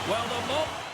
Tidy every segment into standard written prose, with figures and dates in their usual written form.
Well, the moment.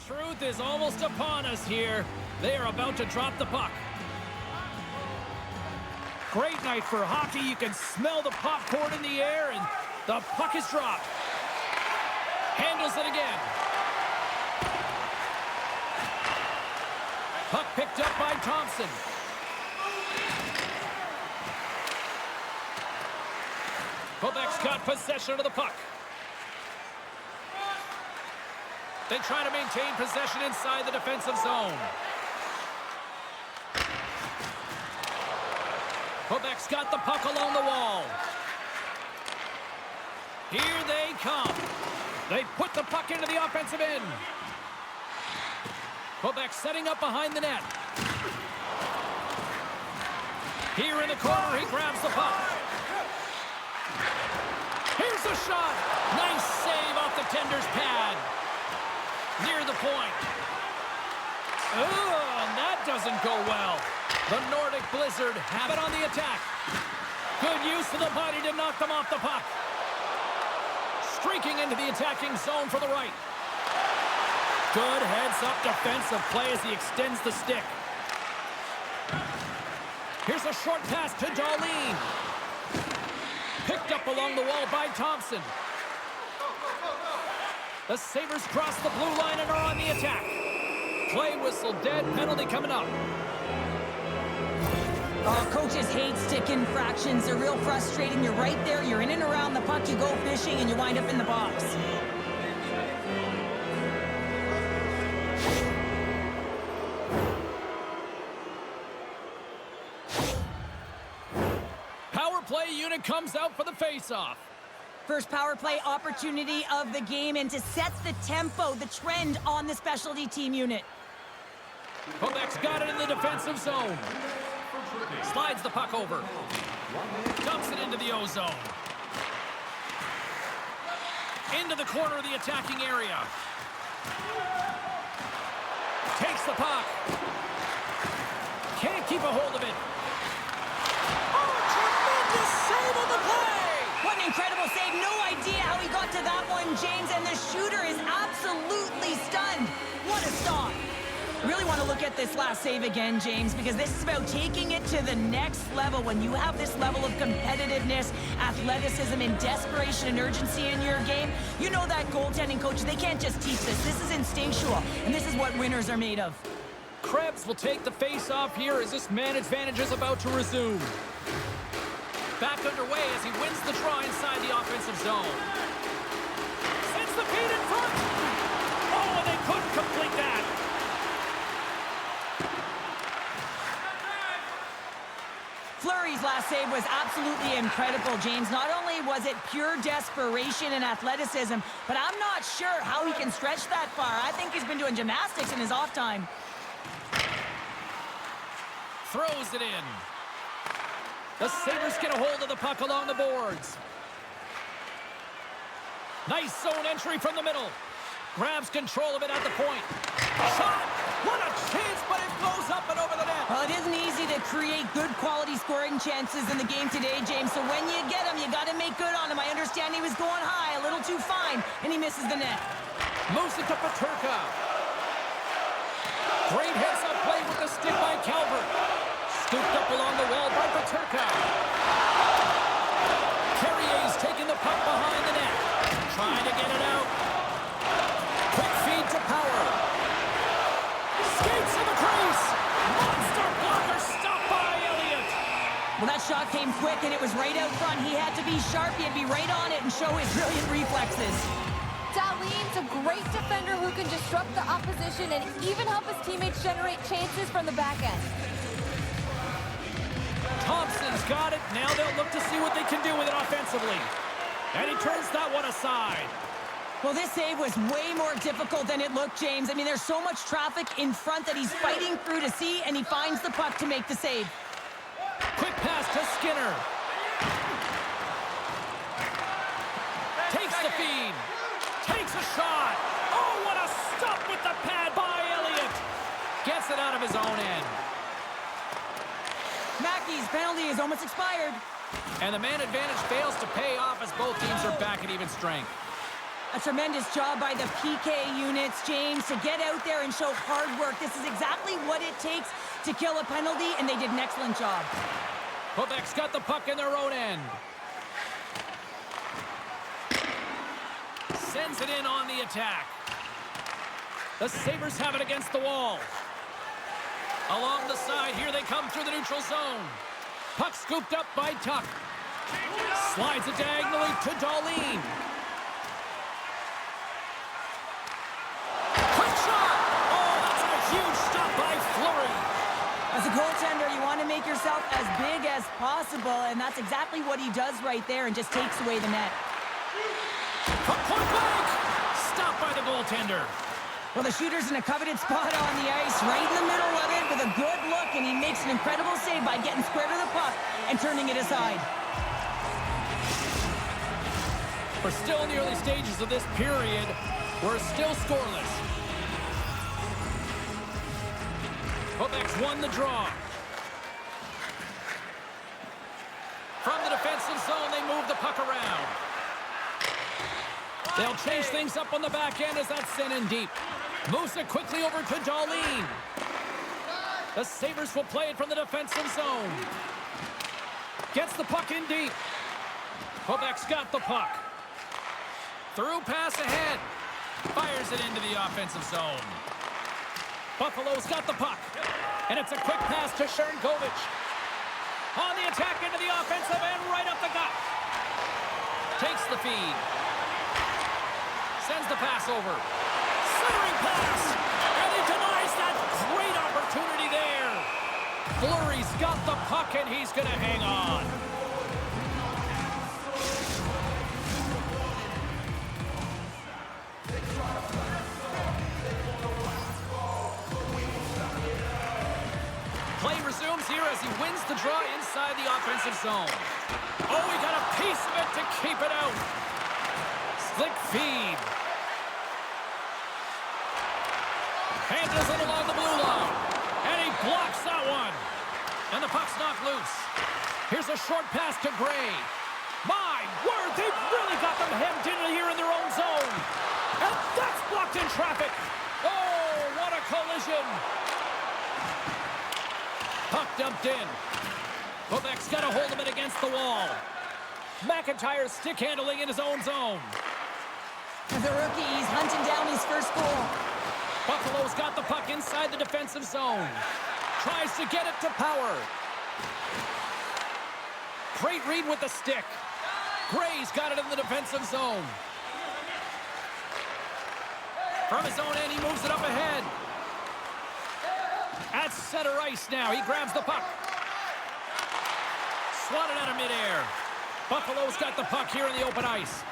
The truth is almost upon us here. They are about to drop the puck. Great night for hockey. You can smell the popcorn in the air, and the puck is dropped. Handles it again. Puck picked up by Thompson. Quebec's got possession of the puck. They try to maintain possession inside the defensive zone. Quebec's got the puck along the wall. Here they come. They put the puck into the offensive end. Quebec setting up behind the net. Here in the corner, he grabs the puck. Here's the shot. Nice save off the tender's pad. Near the point. Oh, and that doesn't go well. The Nordic Blizzard have it on the attack. Good use of the body to knock them off the puck. Streaking into the attacking zone for the right. Good heads-up defensive play as he extends the stick. Here's a short pass to Darlene. Picked up along the wall by Thompson. The Sabres cross the blue line and are on the attack. Play whistle dead, penalty coming up. Oh, coaches hate stick infractions. They're real frustrating. You're right there. You're in and around the puck. You go fishing and you wind up in the box. Power play unit comes out for the face-off. First power play opportunity of the game, and to set the tempo, the trend on the specialty team unit. Quebec's got it in the defensive zone. Slides the puck over. Dumps it into the O-zone. Into the corner of the attacking area. Takes the puck. Can't keep a hold of it. Oh, tremendous save of the play! What an incredible save. No idea how he got to that one, James, and the shooter is absolutely stunned. What a stop. Really want to look at this last save again, James, because this is about taking it to the next level. When you have this level of competitiveness, athleticism, and desperation and urgency in your game, you know that goaltending coaches, they can't just teach this. This is instinctual, and this is what winners are made of. Krebs will take the face-off here as this man advantage is about to resume. Back underway as he wins the draw inside the offensive zone. Sends the feed in front. Oh, and they couldn't complete that. Fleury's last save was absolutely incredible, James. Not only was it pure desperation and athleticism, but I'm not sure how he can stretch that far. I think he's been doing gymnastics in his off time. Throws it in. The Sabres get a hold of the puck along the boards. Nice zone entry from the middle. Grabs control of it at the point. Shot! What a chance, but it goes up and over the net. Well, it isn't easy to create good quality scoring chances in the game today, James. So when you get them, you got to make good on them. I understand he was going high, a little too fine, and he misses the net. Moves it to Paterka. Great heads-up play with the stick by Calvert. Scooped up along the wall by Paterka. Carrier's taking the puck behind the net. Trying to get it out. Quick feed to Power. Skates in the crease. Monster blocker stopped by Elliott. Well, that shot came quick, and it was right out front. He had to be sharp. He had to be right on it and show his brilliant reflexes. Darlene's a great defender who can disrupt the opposition and even help his teammates generate chances from the back end. Thompson's got it. Now they'll look to see what they can do with it offensively. And he turns that one aside. Well, this save was way more difficult than it looked, James. I mean, there's so much traffic in front that he's fighting through to see, and he finds the puck to make the save. Quick pass to Skinner. Takes the feed. Takes a shot. Oh, what a stop with the pad by Elliott. Gets it out of his own end. Mackey's penalty is almost expired. And the man advantage fails to pay off as both teams are back at even strength. A tremendous job by the PK units, James, to get out there and show hard work. This is exactly what it takes to kill a penalty, and they did an excellent job. Quebec's got the puck in their own end. Sends it in on the attack. The Sabres have it against the wall. Along the side, here they come through the neutral zone. Puck scooped up by Tuck. Slides it diagonally to Darlene. Quick shot! Oh, that's a huge stop by Fleury. As a goaltender, you want to make yourself as big as possible, and that's exactly what he does right there and just takes away the net. From point blank! Stopped by the goaltender. Well, the shooter's in a coveted spot on the ice, right in the middle of it with a good look, and he makes an incredible save by getting square to the puck and turning it aside. We're still in the early stages of this period. We're still scoreless. Quebec's won the draw. From the defensive zone, they move the puck around. They'll change things up on the back end as that's sent in deep. Moves it quickly over to Darlene. The Sabres will play it from the defensive zone. Gets the puck in deep. Quebec's got the puck. Through pass ahead. Fires it into the offensive zone. Buffalo's got the puck. And it's a quick pass to S.O.A.C.J.V. On the attack into the offensive end, right up the gut. Takes the feed. Sends the pass over. Centering pass. And he denies that great opportunity there. Fleury's got the puck and he's going to hang on. Play resumes here as he wins the draw inside the offensive zone. Oh, he got a piece of it to keep it out. Slick feed. Handles it along the blue line. And he blocks that one. And the puck's knocked loose. Here's a short pass to Gray. My word, they've really got them hemmed in here in their own zone. And that's blocked in traffic. Oh, what a collision. Puck dumped in. Quebec's got a hold of it against the wall. McIntyre's stick handling in his own zone. The rookie, he's hunting down his first goal. Buffalo's got the puck inside the defensive zone. Tries to get it to Power. Great read with the stick. Gray's got it in the defensive zone. From his own end, he moves it up ahead. At center ice now, he grabs the puck. Swatted out of midair. Buffalo's got the puck here in the open ice.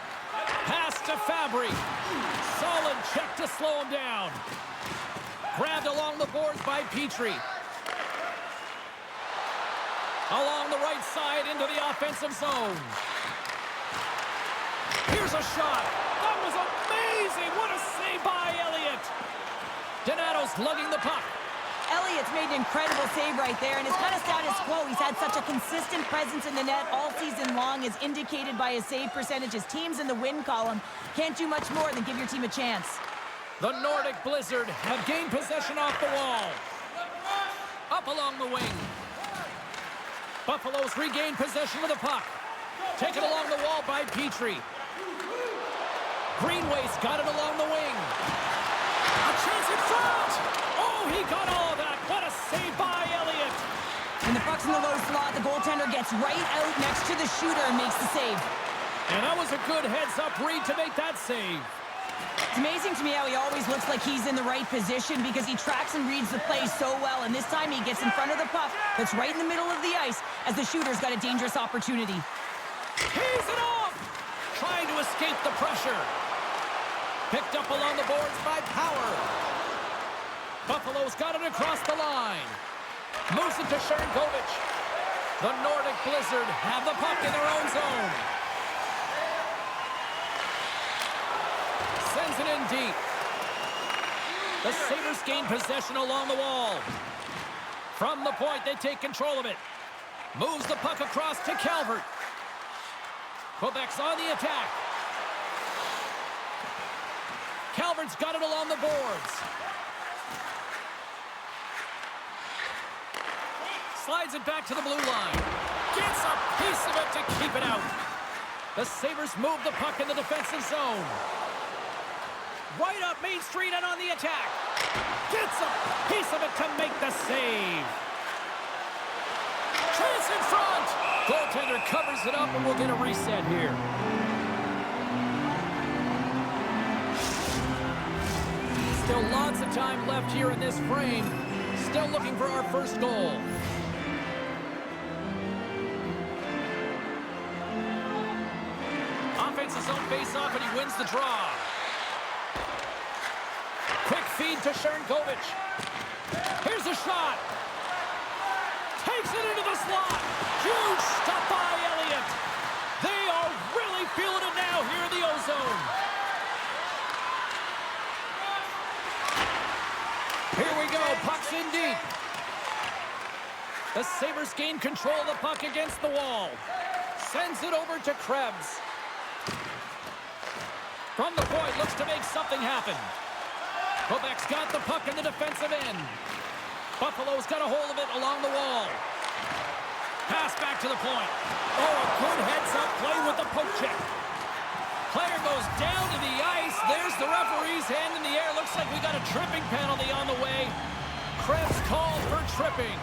Pass to Fabry. Solid check to slow him down. Grabbed along the boards by Petrie. Along the right side into the offensive zone. Here's a shot. That was amazing. What a save by Elliott. Donato's lugging the puck. Elliott's made an incredible save right there, and it's kind of status quo. He's had such a consistent presence in the net all season long, as indicated by his save percentage. His teams in the win column can't do much more than give your team a chance. The Nordic Blizzard have gained possession off the wall. Up along the wing. Buffalo's regained possession of the puck. Taken along the wall by Petrie. Greenway's got it along the wing. A chance in front! Oh, he got all of that. What a save by Elliott. When the puck's in the low slot, the goaltender gets right out next to the shooter and makes the save. And that was a good heads-up read to make that save. It's amazing to me how he always looks like he's in the right position because he tracks and reads the play so well, and this time he gets in front of the puck that's right in the middle of the ice as the shooter's got a dangerous opportunity. He's it off! Trying to escape the pressure. Picked up along the boards by Power. Buffalo's got it across the line. Moves it to S.O.A.C.J.V. The Nordic Blizzard have the puck in their own zone. Sends it in deep. The Sabres gain possession along the wall. From the point, they take control of it. Moves the puck across to Calvert. Quebec's on the attack. Calvert's got it along the boards. Slides it back to the blue line. Gets a piece of it to keep it out. The Sabres move the puck in the defensive zone. Right up Main Street and on the attack. Gets a piece of it to make the save. Chance in front. Goaltender covers it up and we'll get a reset here. Still lots of time left here in this frame. Still looking for our first goal. Offensive zone face-off and he wins the draw. Quick feed to S.O.A.C.J.V. Here's a shot. Takes it into the slot. Huge stop by Elliott. They are really feeling it now here in the O-Zone. Here we go. Puck's in deep. The Sabres gain control of the puck against the wall. Sends it over to Krebs. From the point, looks to make something happen. Quebec's got the puck in the defensive end. Buffalo's got a hold of it along the wall. Pass back to the point. Oh, a good heads-up play with the poke check. Player goes down to the ice. There's the referee's hand in the air. Looks like we got a tripping penalty on the way. Krebs called for tripping.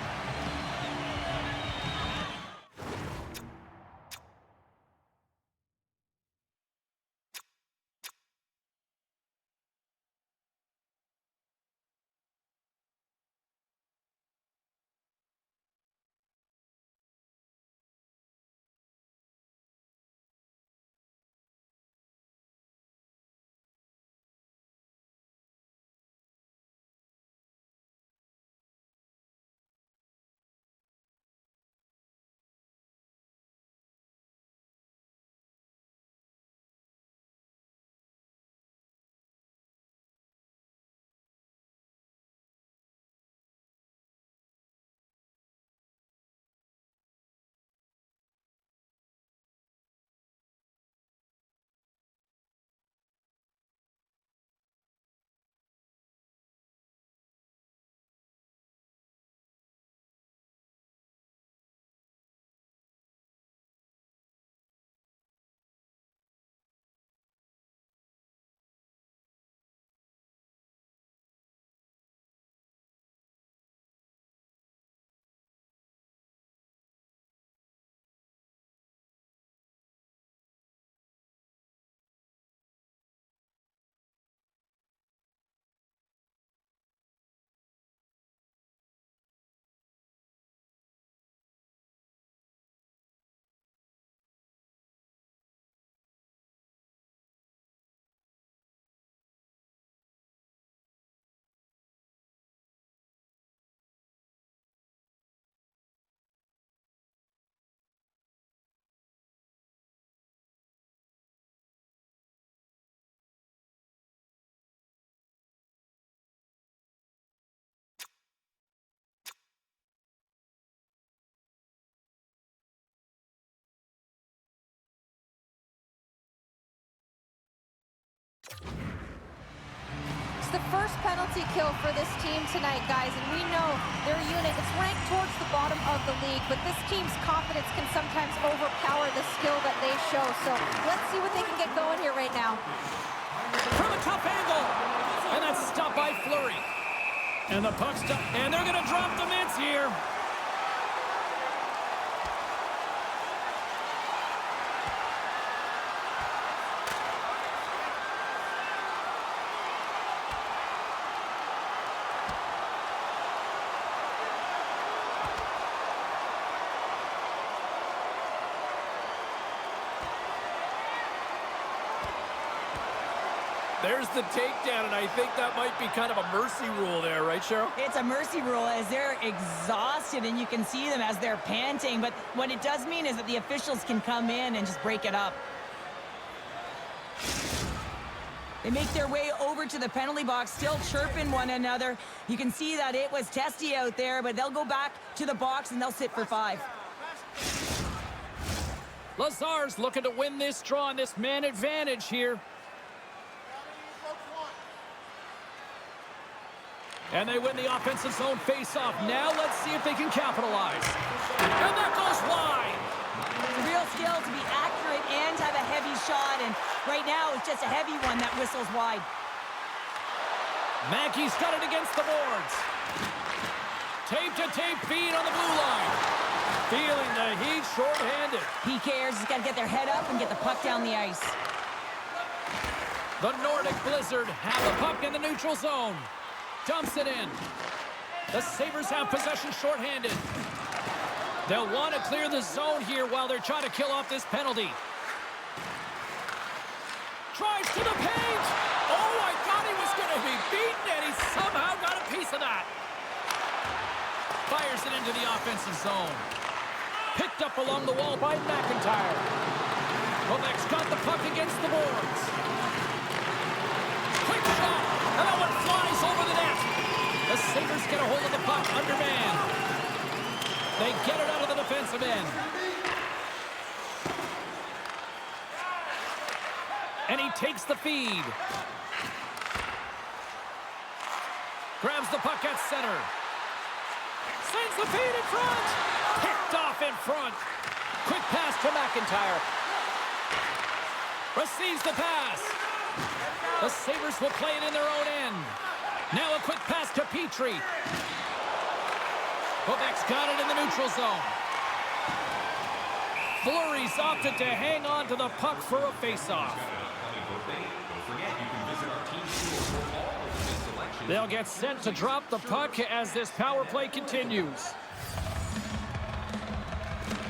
It's the first penalty kill for this team tonight, guys, and we know their unit is ranked towards the bottom of the league, but this team's confidence can sometimes overpower the skill that they show. So let's see what they can get going here right now. From a tough angle, and that's stopped by Fleury. And the puck's up, and they're going to drop the mitts here. There's the takedown, and I think that might be kind of a mercy rule there, right, Cheryl? It's a mercy rule as they're exhausted, and you can see them as they're panting. But what it does mean is that the officials can come in and just break it up. They make their way over to the penalty box, still chirping one another. You can see that it was testy out there, but they'll go back to the box, and they'll sit for 5. Lazar's looking to win this draw and this man advantage here. And they win the offensive zone face-off. Now let's see if they can capitalize. And that goes wide. It's a real skill to be accurate and have a heavy shot. And right now, it's just a heavy one that whistles wide. Mackey's got it against the boards. Tape-to-tape feed on the blue line. Feeling the heat short-handed. PKers just got to get their head up and get the puck down the ice. The Nordic Blizzard have the puck in the neutral zone. Dumps it in. The Sabres have possession shorthanded. They'll want to clear the zone here while they're trying to kill off this penalty. Tries to the paint. Oh, I thought he was going to be beaten, and he somehow got a piece of that. Fires it into the offensive zone. Picked up along the wall by McIntyre. Quebec's got the puck against the boards. Quick shot, and that one flies over the net. The Sabres get a hold of the puck, undermanned. They get it out of the defensive end. And he takes the feed. Grabs the puck at center. Sends the feed in front. Picked off in front. Quick pass to McIntyre. Receives the pass. The Sabres will play it in their own end. Now a quick pass to Petrie. Quebec's got it in the neutral zone. Fleury's opted to hang on to the puck for a face-off. They'll get sent to drop the puck as this power play continues.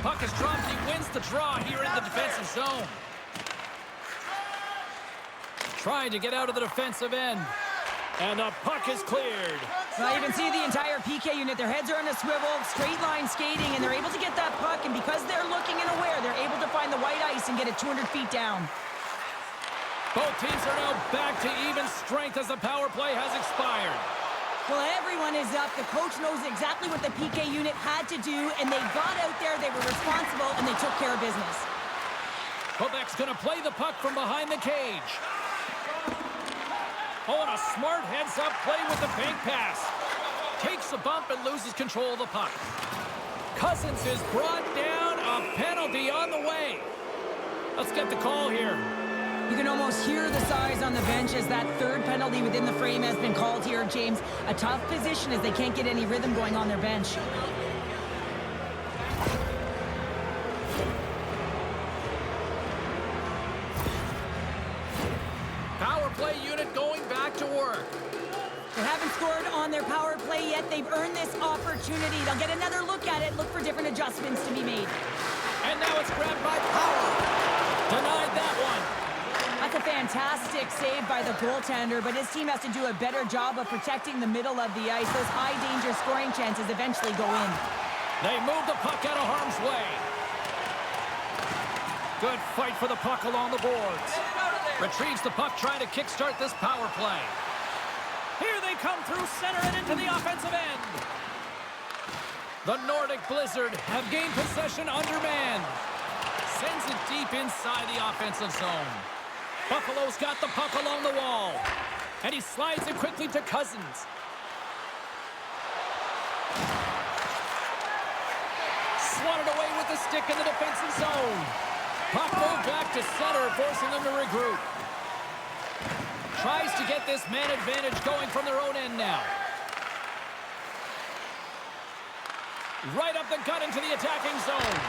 Puck is dropped. He wins the draw here in the defensive zone. Trying to get out of the defensive end. And the puck is cleared. Well, you can see the entire PK unit. Their heads are on a swivel, straight line skating, and they're able to get that puck. And because they're looking and aware, they're able to find the white ice and get it 200 feet down. Both teams are now back to even strength as the power play has expired. Well, everyone is up. The coach knows exactly what the PK unit had to do, and they got out there, they were responsible, and they took care of business. Quebec's going to play the puck from behind the cage. Oh, and a smart heads-up play with the bank pass. Takes a bump and loses control of the puck. Cousins is brought down. A penalty on the way. Let's get the call here. You can almost hear the size on the bench as that third penalty within the frame has been called here, James. A tough position as they can't get any rhythm going on their bench. Power play unit going back to work. They haven't scored on their power play yet. They've earned this opportunity. They'll get another look at it, look for different adjustments to be made. And now it's grabbed by Power. Denied that one. That's a fantastic save by the goaltender, but his team has to do a better job of protecting the middle of the ice. Those high-danger scoring chances eventually go in. They move the puck out of harm's way. Good fight for the puck along the boards. Retrieves the puck, trying to kickstart this power play. Here they come through center and into the offensive end. The Nordic Blizzard have gained possession undermanned. Sends it deep inside the offensive zone. Buffalo's got the puck along the wall. And he slides it quickly to Cousins. Swatted away with the stick in the defensive zone. Puck moved back to center, forcing them to regroup. Tries to get this man advantage going from their own end now. Right up the gut into the attacking zone.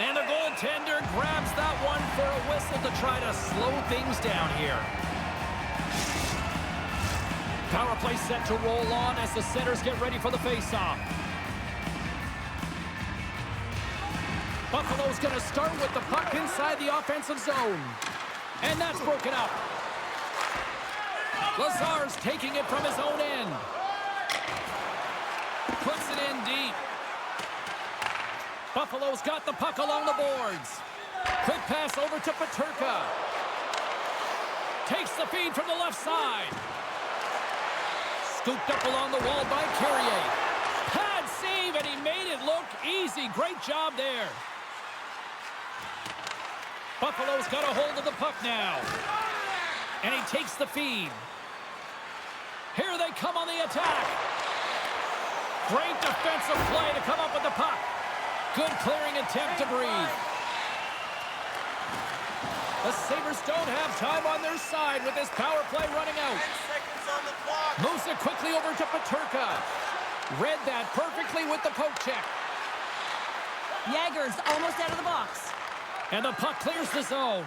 And the goaltender grabs that one for a whistle to try to slow things down here. Power play set to roll on as the centers get ready for the faceoff. Buffalo's going to start with the puck inside the offensive zone. And that's broken up. Lazar's taking it from his own end. Puts it in deep. Buffalo's got the puck along the boards. Quick pass over to Peterka. Takes the feed from the left side. Scooped up along the wall by Carrier. Pad save, and he made it look easy. Great job there. Buffalo's got a hold of the puck now. And he takes the feed. Here they come on the attack. Great defensive play to come up with the puck. Good clearing attempt to breathe. The Sabres don't have time on their side with this power play running out. 10 seconds on the clock. Moves it quickly over to Peterka. Read that perfectly with the poke check. Jagger's almost out of the box. And the puck clears the zone.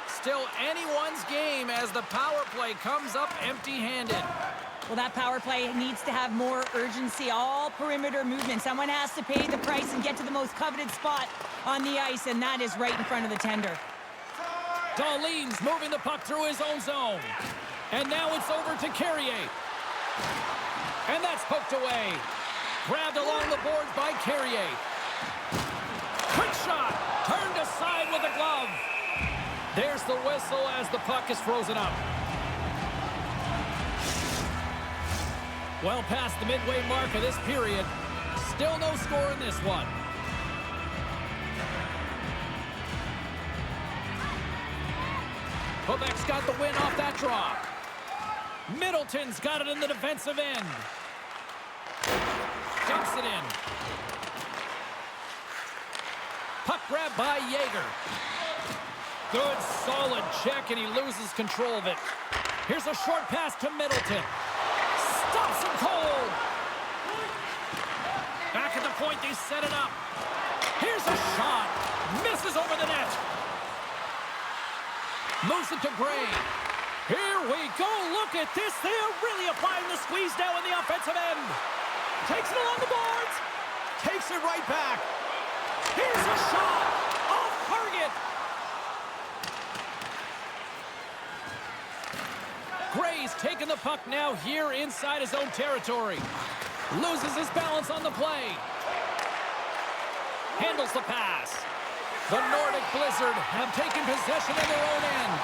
Still anyone's game as the power play comes up empty-handed. Well, that power play needs to have more urgency. All perimeter movement. Someone has to pay the price and get to the most coveted spot on the ice, and that is right in front of the tender. Dahlin's moving the puck through his own zone. And now it's over to Carrier. And that's poked away. Grabbed along the boards by Carrier. Quick shot. Turned aside with a glove. There's the whistle as the puck is frozen up. Well past the midway mark of this period. Still no score in this one. Quebec's got the win off that draw. Middleton's got it in the defensive end. Dumps it in. Puck grab by Yeager. Good, solid check, and he loses control of it. Here's a short pass to Middleton. Stops him cold. Back at the point, they set it up. Here's a shot. Misses over the net. Moves it to Gray. Here we go. Look at this. They are really applying the squeeze now in the offensive end. Takes it along the boards. Takes it right back. Here's a shot. Off target. Gray's taking the puck now here inside his own territory. Loses his balance on the play. Handles the pass. The Nordic Blizzard have taken possession in their own end.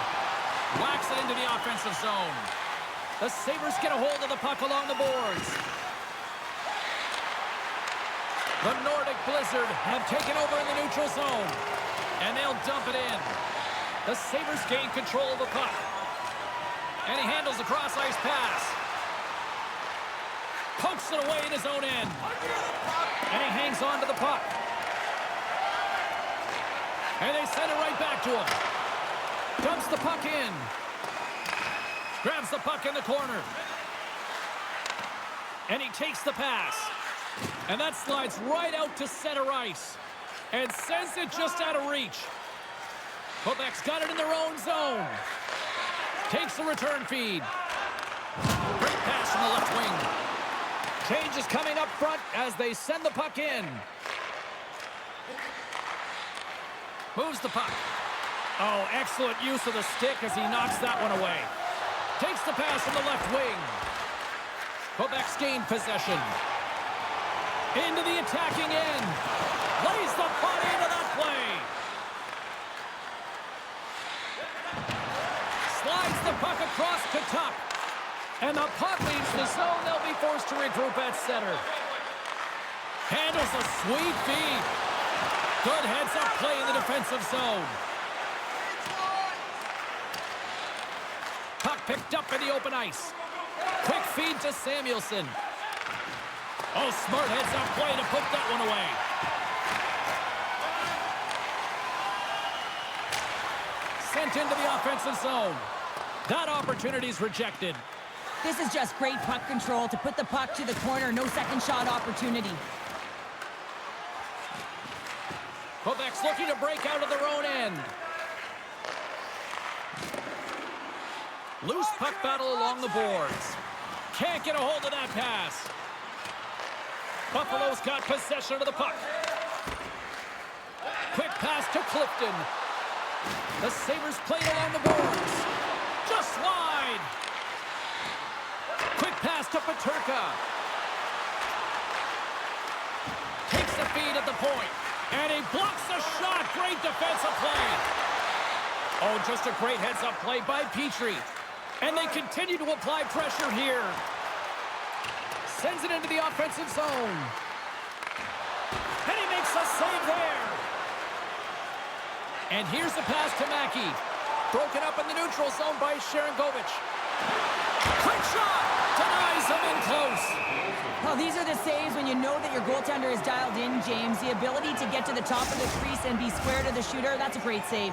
Whacks it into the offensive zone. The Sabres get a hold of the puck along the boards. The Nordic Blizzard have taken over in the neutral zone. And they'll dump it in. The Sabres gain control of the puck. And he handles the cross-ice pass. Pokes it away in his own end. And he hangs on to the puck. And they send it right back to him. Dumps the puck in. Grabs the puck in the corner. And he takes the pass. And that slides right out to center ice. And sends it just out of reach. Quebec's got it in their own zone. Takes the return feed. Great pass from the left wing. Change is coming up front as they send the puck in. Moves the puck. Oh, excellent use of the stick as he knocks that one away. Takes the pass from the left wing. Quebec's gained possession. Into the attacking end. Lays the body into that play. Slides the puck across to Tuck. And the puck leaves the zone. They'll be forced to regroup at center. Handles a sweet feed. Good heads-up play in the defensive zone. Puck picked up in the open ice. Quick feed to Samuelson. Oh, smart heads-up play to put that one away. Sent into the offensive zone. That opportunity's rejected. This is just great puck control to put the puck to the corner. No second shot opportunity. Quebec's looking to break out of their own end. Loose puck battle along the boards. Can't get a hold of that pass. Buffalo's got possession of the puck. Quick pass to Clifton. The Sabres played along the boards. Just wide. Quick pass to Peterka. Takes the feed at the point. And he blocks the shot. Great defensive play. Oh, just a great heads-up play by Petrie. And they continue to apply pressure here. Sends it into the offensive zone. And he makes a save there. And here's the pass to Mackey. Broken up in the neutral zone by Sharangovich. Quick shot. Denies him in close. Well, these are the saves when you know that your goaltender is dialed in, James. The ability to get to the top of the crease and be square to the shooter, that's a great save.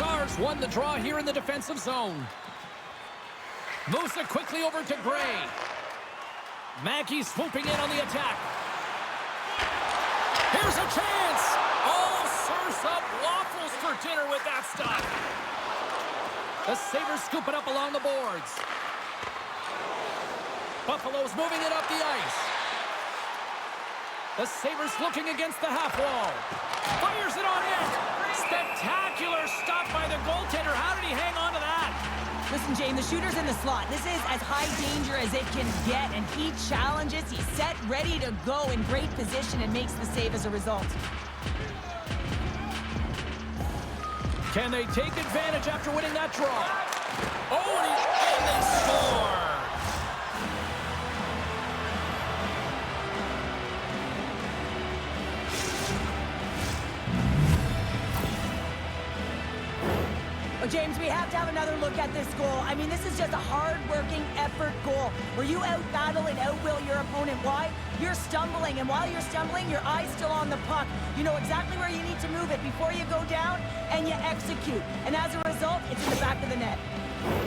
Stars won the draw here in the defensive zone. Moves it quickly over to Gray. Mackey swooping in on the attack. Here's a chance. Oh, serves up waffles for dinner with that stuff. The Sabres scoop it up along the boards. Buffalo's moving it up the ice. The Sabres looking against the half wall. Fires it on in. Spectacular stop by the goaltender. How did he hang on to that? Listen, James, the shooter's in the slot. This is as high danger as it can get, and he challenges. He's set, ready to go, in great position, and makes the save as a result. Can they take advantage after winning that draw? Oh, and they score! Well, James, we have to have another look at this goal. I mean, this is just a hard-working effort goal where you out-battle and out-will your opponent. Why? You're stumbling, and while you're stumbling, your eye's still on the puck. You know exactly where you need to move it before you go down, and you execute. And as a result, it's in the back of the net.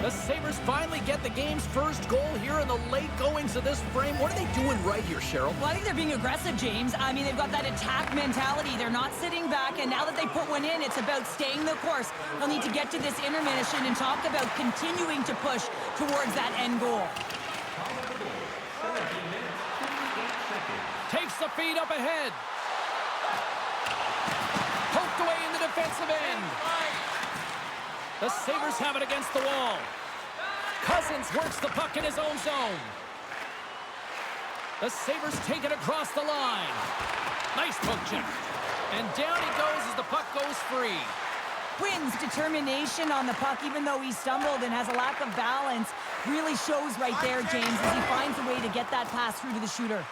The Sabres finally get the game's first goal here in the late goings of this frame. What are they doing right here, Cheryl? Well, I think they're being aggressive, James. I mean, they've got that attack mentality. They're not sitting back, and now that they put one in, it's about staying the course. They'll need to get to this intermission and talk about continuing to push towards that end goal. Takes the feed up ahead. Poked away in the defensive end. The Sabres have it against the wall. Cousins works the puck in his own zone. The Sabres take it across the line. Nice poke check. And down he goes as the puck goes free. Quinn's determination on the puck, even though he stumbled and has a lack of balance, really shows right there, James, as he finds a way to get that pass through to the shooter.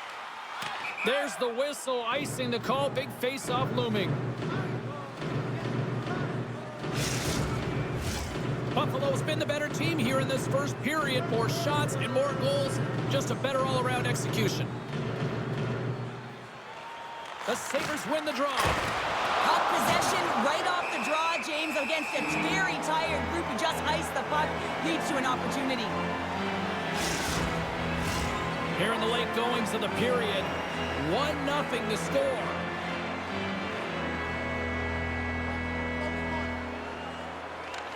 There's the whistle, icing the call. Big face-off looming. Buffalo's been the better team here in this first period. More shots and more goals. Just a better all-around execution. The Sabres win the draw. Puck possession right off the draw, James, against a very tired group who just iced the puck, leads to an opportunity. Here in the late goings of the period, 1-0 to score.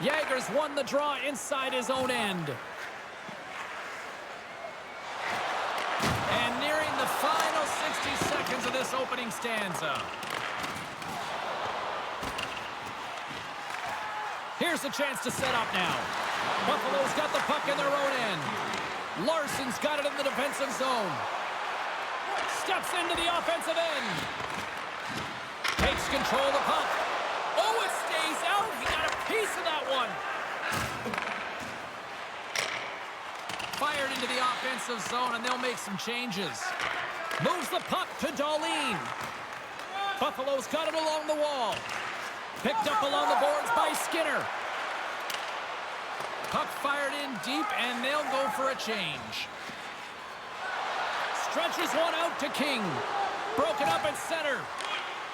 Jager's won the draw inside his own end. And nearing the final 60 seconds of this opening stanza. Here's a chance to set up now. Buffalo's got the puck in their own end. Larson's got it in the defensive zone. Steps into the offensive end. Takes control of the puck. Oh, it stays out. He got a piece of that one. Fired into the offensive zone, and they'll make some changes. Moves the puck to Darlene. Buffalo's got it along the wall. Picked up along the boards by Skinner. Puck fired in deep, and they'll go for a change. Stretches one out to King. Broken up at center.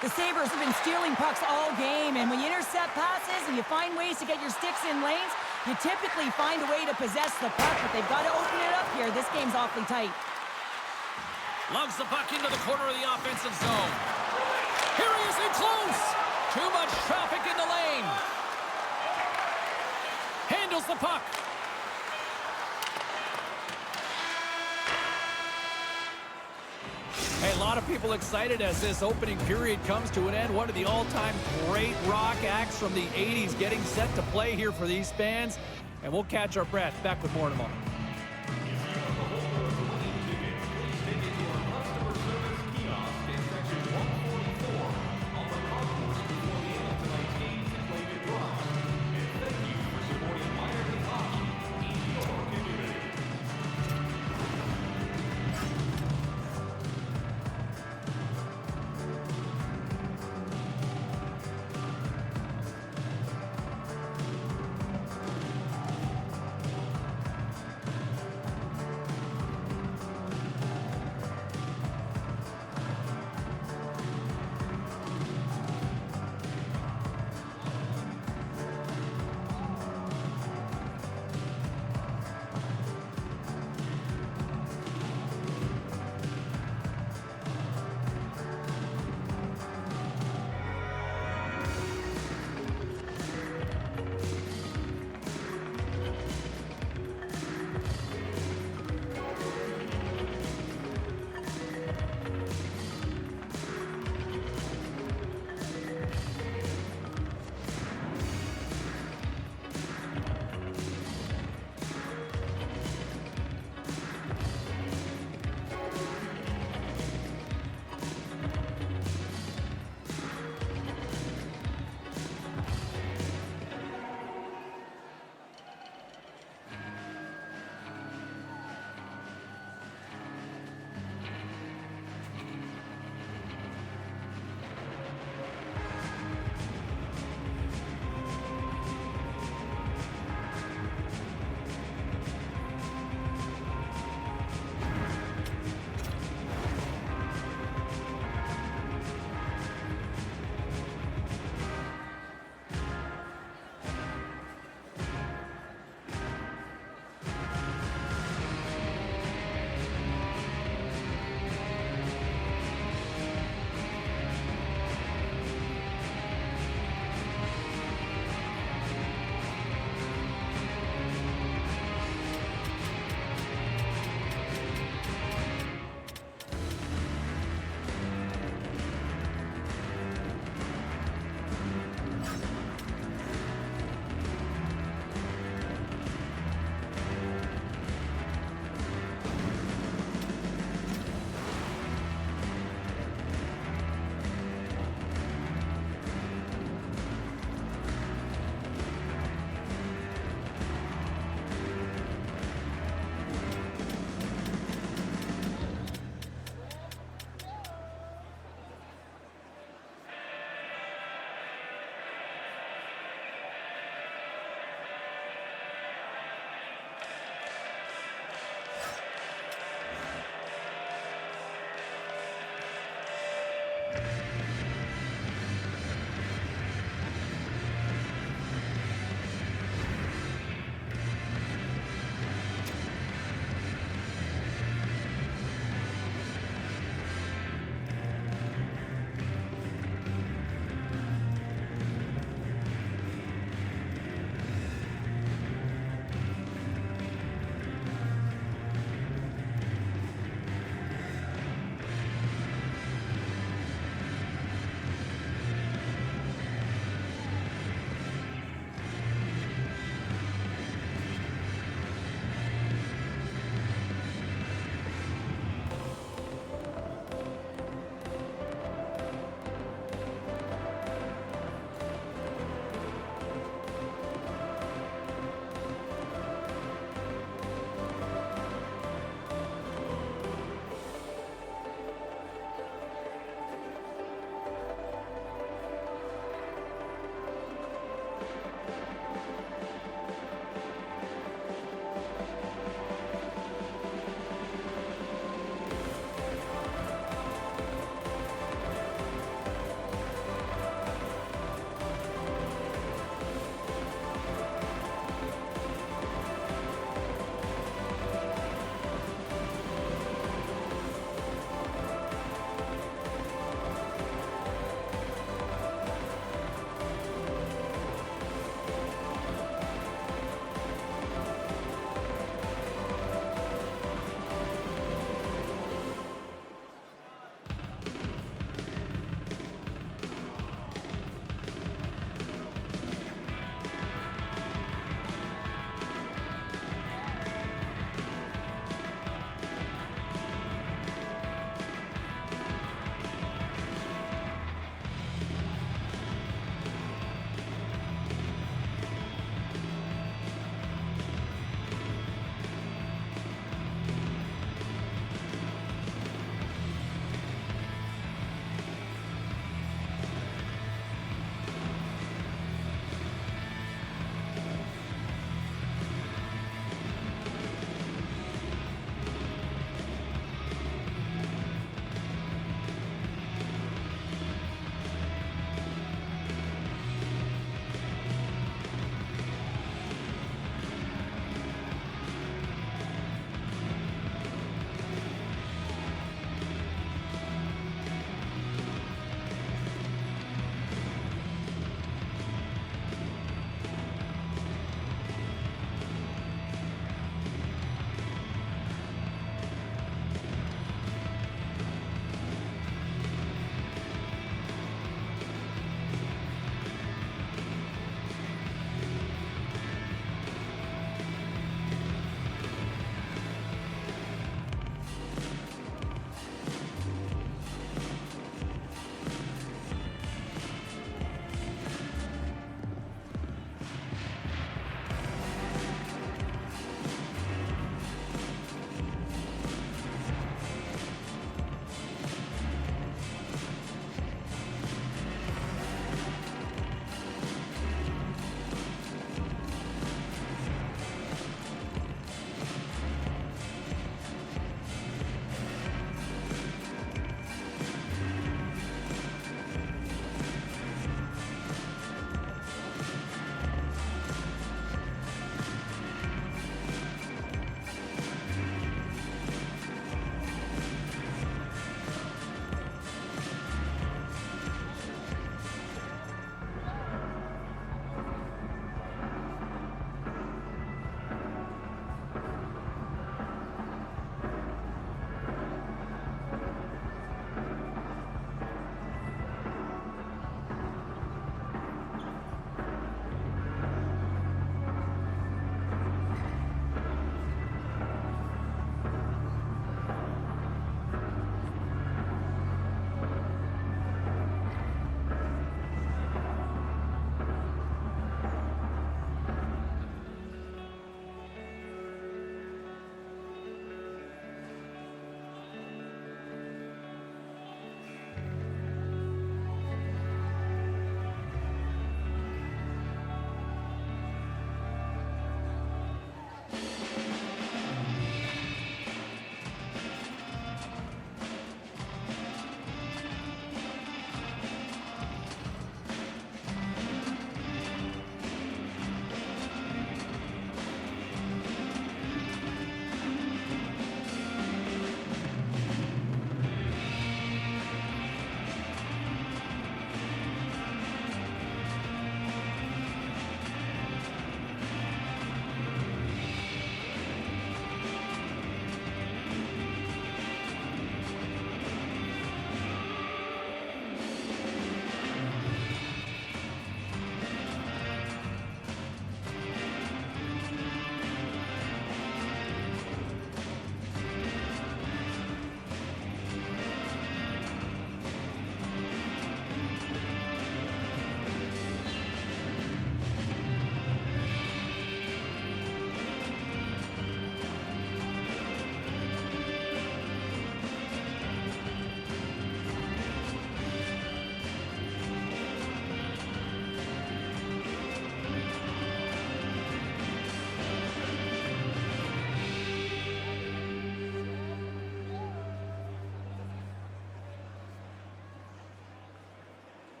The Sabres have been stealing pucks all game, and when you intercept passes and you find ways to get your sticks in lanes, you typically find a way to possess the puck, but they've got to open it up here. This game's awfully tight. Lugs the puck into the corner of the offensive zone. Here he is in close. Too much traffic in the lane. Handles the puck. Hey, a lot of people excited as this opening period comes to an end. One of the all-time great rock acts from the 80s getting set to play here for these fans. And we'll catch our breath. Back with more in a moment.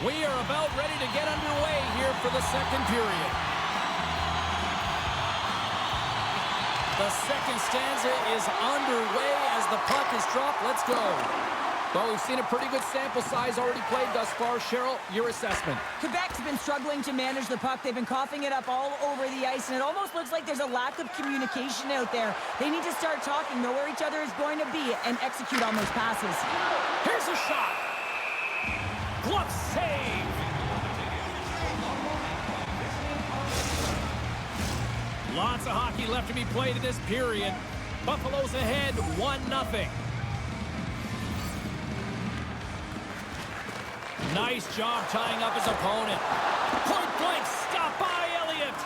We are about ready to get underway here for the second period. The second stanza is underway as the puck is dropped. Let's go. Well, we've seen a pretty good sample size already played thus far. Cheryl, your assessment. Quebec's been struggling to manage the puck. They've been coughing it up all over the ice, and it almost looks like there's a lack of communication out there. They need to start talking, know where each other is going to be, and execute on those passes. Here's a shot. Glove save. Lots of hockey left to be played in this period. Buffalo's ahead 1-0. Nice job tying up his opponent. Point blank stop by Elliott.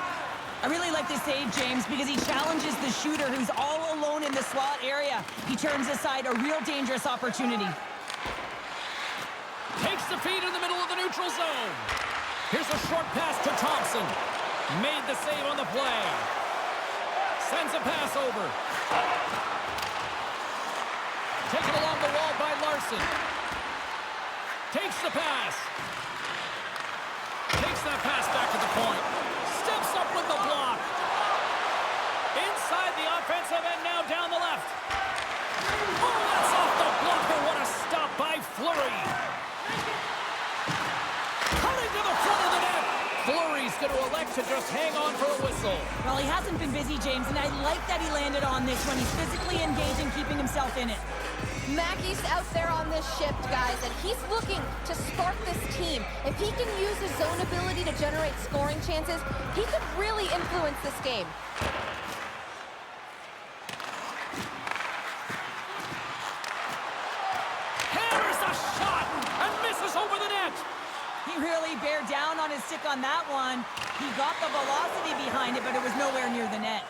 I really like this save, James, because he challenges the shooter who's all alone in the slot area. He turns aside a real dangerous opportunity. Takes the feed in the middle of the neutral zone. Here's a short pass to Thompson. Made the save on the play. Sends a pass over. Taken along the wall by Larson. Takes the pass. Takes that pass back to the point. Steps up with the block. Inside the offensive end, now down the left. Oh, that's off the blocker. What a stop by Fleury. Cutting to the front of the net. Fleury's going to elect to just hang on for a whistle. Well, he hasn't been busy, James, and I like that he landed on this one. He's physically engaging, keeping himself in it. Mackey's out there on this shift, guys, and he's looking to spark this team. If he can use his zone ability to generate scoring chances, he could really influence this game. Hammers a shot and misses over the net. He really bear down on his stick on that one. He got the velocity behind it, but it was nowhere near the net.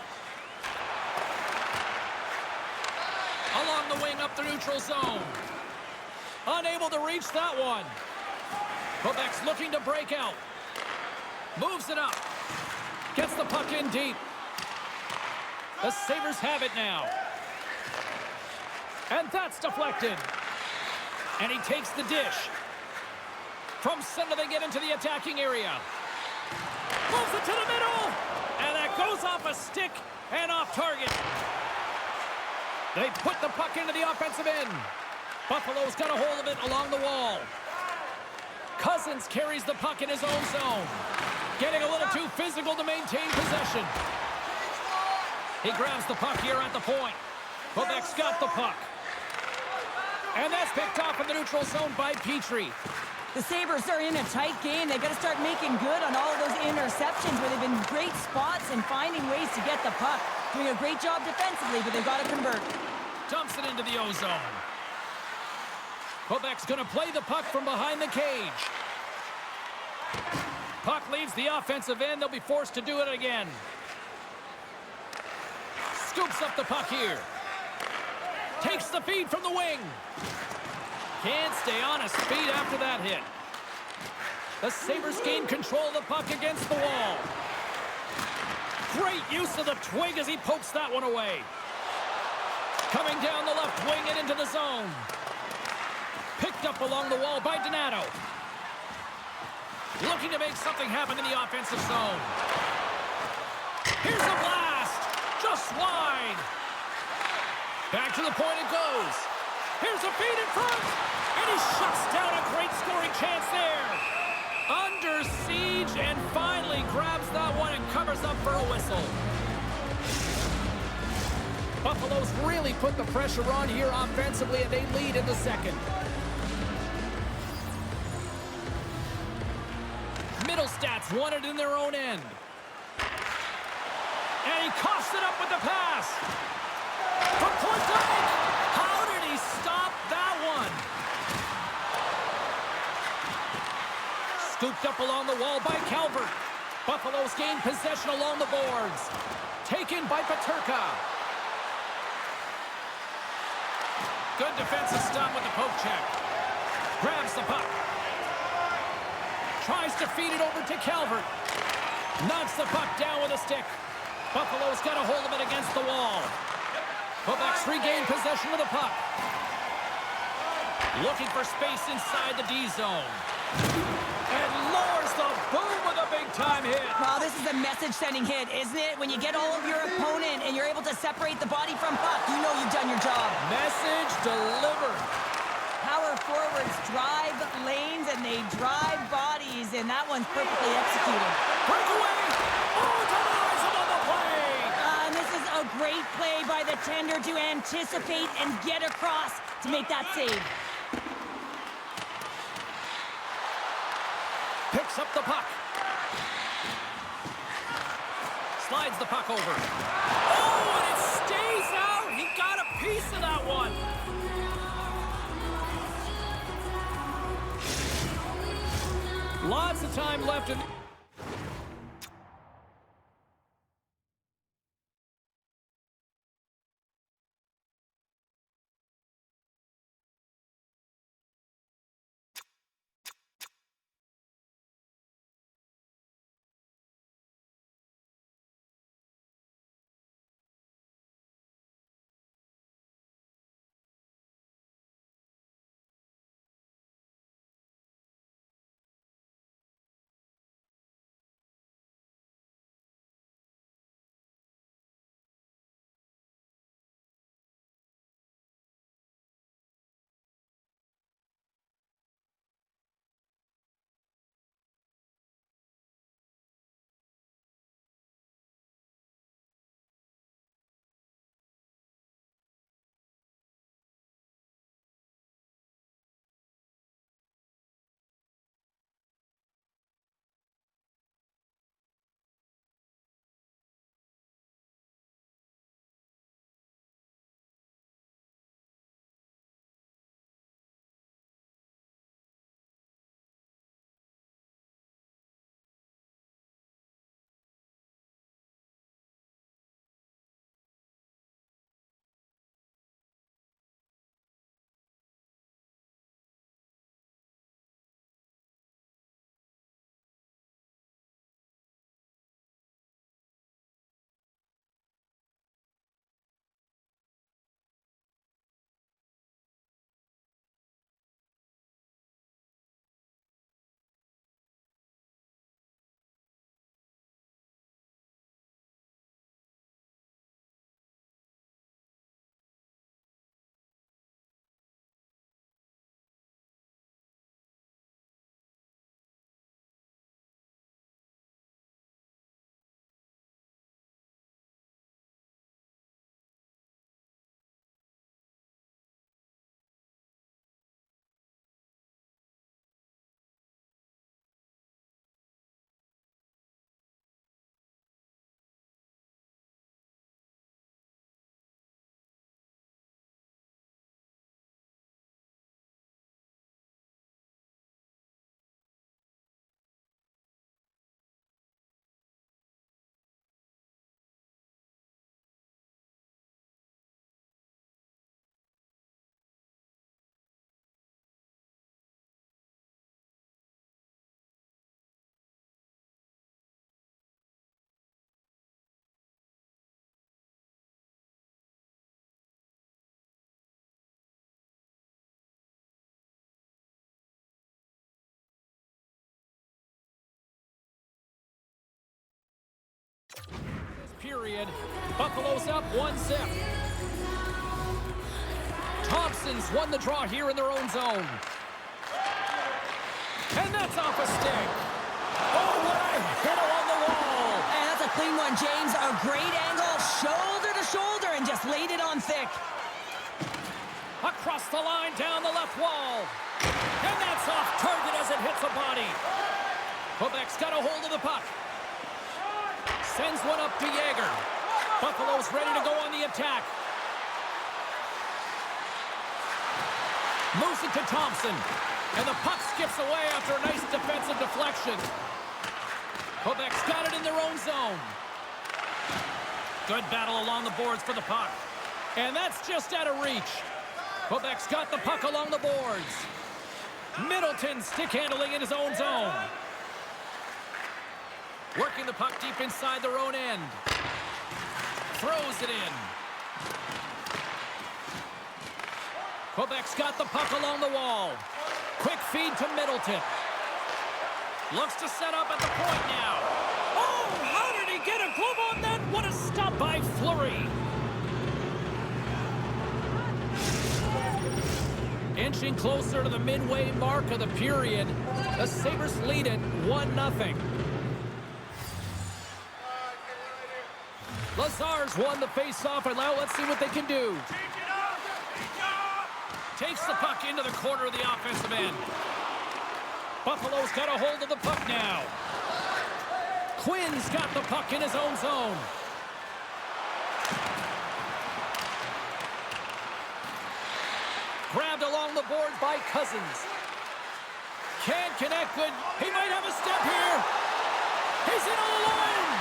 Along the wing up the neutral zone. Unable to reach that one. Quebec's looking to break out. Moves it up. Gets the puck in deep. The Sabres have it now. And that's deflected. And he takes the dish. From center they get into the attacking area. Moves it to the middle. And that goes off a stick and off target. They put the puck into the offensive end. Buffalo's got a hold of it along the wall. Cousins carries the puck in his own zone. Getting a little too physical to maintain possession. He grabs the puck here at the point. Quebec's got the puck. And that's picked off in the neutral zone by Petrie. The Sabres are in a tight game. They've got to start making good on all of those interceptions where they've been great spots and finding ways to get the puck. Doing a great job defensively, but they've got to convert. Dumps it into the O-zone. Quebec's going to play the puck from behind the cage. Puck leaves the offensive end. They'll be forced to do it again. Scoops up the puck here. Takes the feed from the wing. Can't stay on his feet after that hit. The Sabres gain control of the puck against the wall. Great use of the twig as he pokes that one away. Coming down the left wing and into the zone. Picked up along the wall by Donato. Looking to make something happen in the offensive zone. Here's a blast. Just wide. Back to the point it goes. Here's a feed in front. And he shuts down a great scoring chance there. Under siege and finally grabs that one and covers up for a whistle. Buffalo's really put the pressure on here offensively, and they lead in the second. Middlestats won it in their own end. And he coughs it up with the pass. From point blank. How did he stop that one? Scooped up along the wall by Calvert. Buffalo's gained possession along the boards. Taken by Peterka. Good defensive stop with the poke check. Grabs the puck. Tries to feed it over to Calvert. Knocks the puck down with a stick. Buffalo's got a hold of it against the wall. Quebec's regained possession of the puck. Looking for space inside the D zone. big-time hit. Well, this is a message-sending hit, isn't it? When you get all of your opponent and you're able to separate the body from puck, you know you've done your job. Message delivered. Power forwards drive lanes and they drive bodies, and that one's perfectly executed. Breakaway. Oh, denies him on the play. And this is a great play by the tender to anticipate and get across to make that save. Picks up the puck. Slides the puck over. Oh, and it stays out. He got a piece of that one. Lots of time left in... Period. Buffalo's up 1-0. Thompson's won the draw here in their own zone. And that's off a stick. Oh, what a hit along the wall. And that's a clean one, James. A great angle, shoulder to shoulder, and just laid it on thick. Across the line, down the left wall. And that's off target as it hits a body. Quebec's got a hold of the puck. Sends one up to Yeager. Buffalo's ready to go on the attack. Moves it to Thompson. And the puck skips away after a nice defensive deflection. Quebec's got it in their own zone. Good battle along the boards for the puck. And that's just out of reach. Quebec's got the puck along the boards. Middleton stick handling in his own zone. Working the puck deep inside their own end. Throws it in. Quebec's got the puck along the wall. Quick feed to Middleton. Looks to set up at the point now. get a glove on that? What a stop by Fleury. Inching closer to the midway mark of the period. The Sabres lead it 1-0. Lazar's won the face-off, and now let's see what they can do. Takes the puck into the corner of the offensive end. Buffalo's got a hold of the puck now. Quinn's got the puck in his own zone. Grabbed along the boards by Cousins. Can't connect good. He might have a step here. He's in all alone.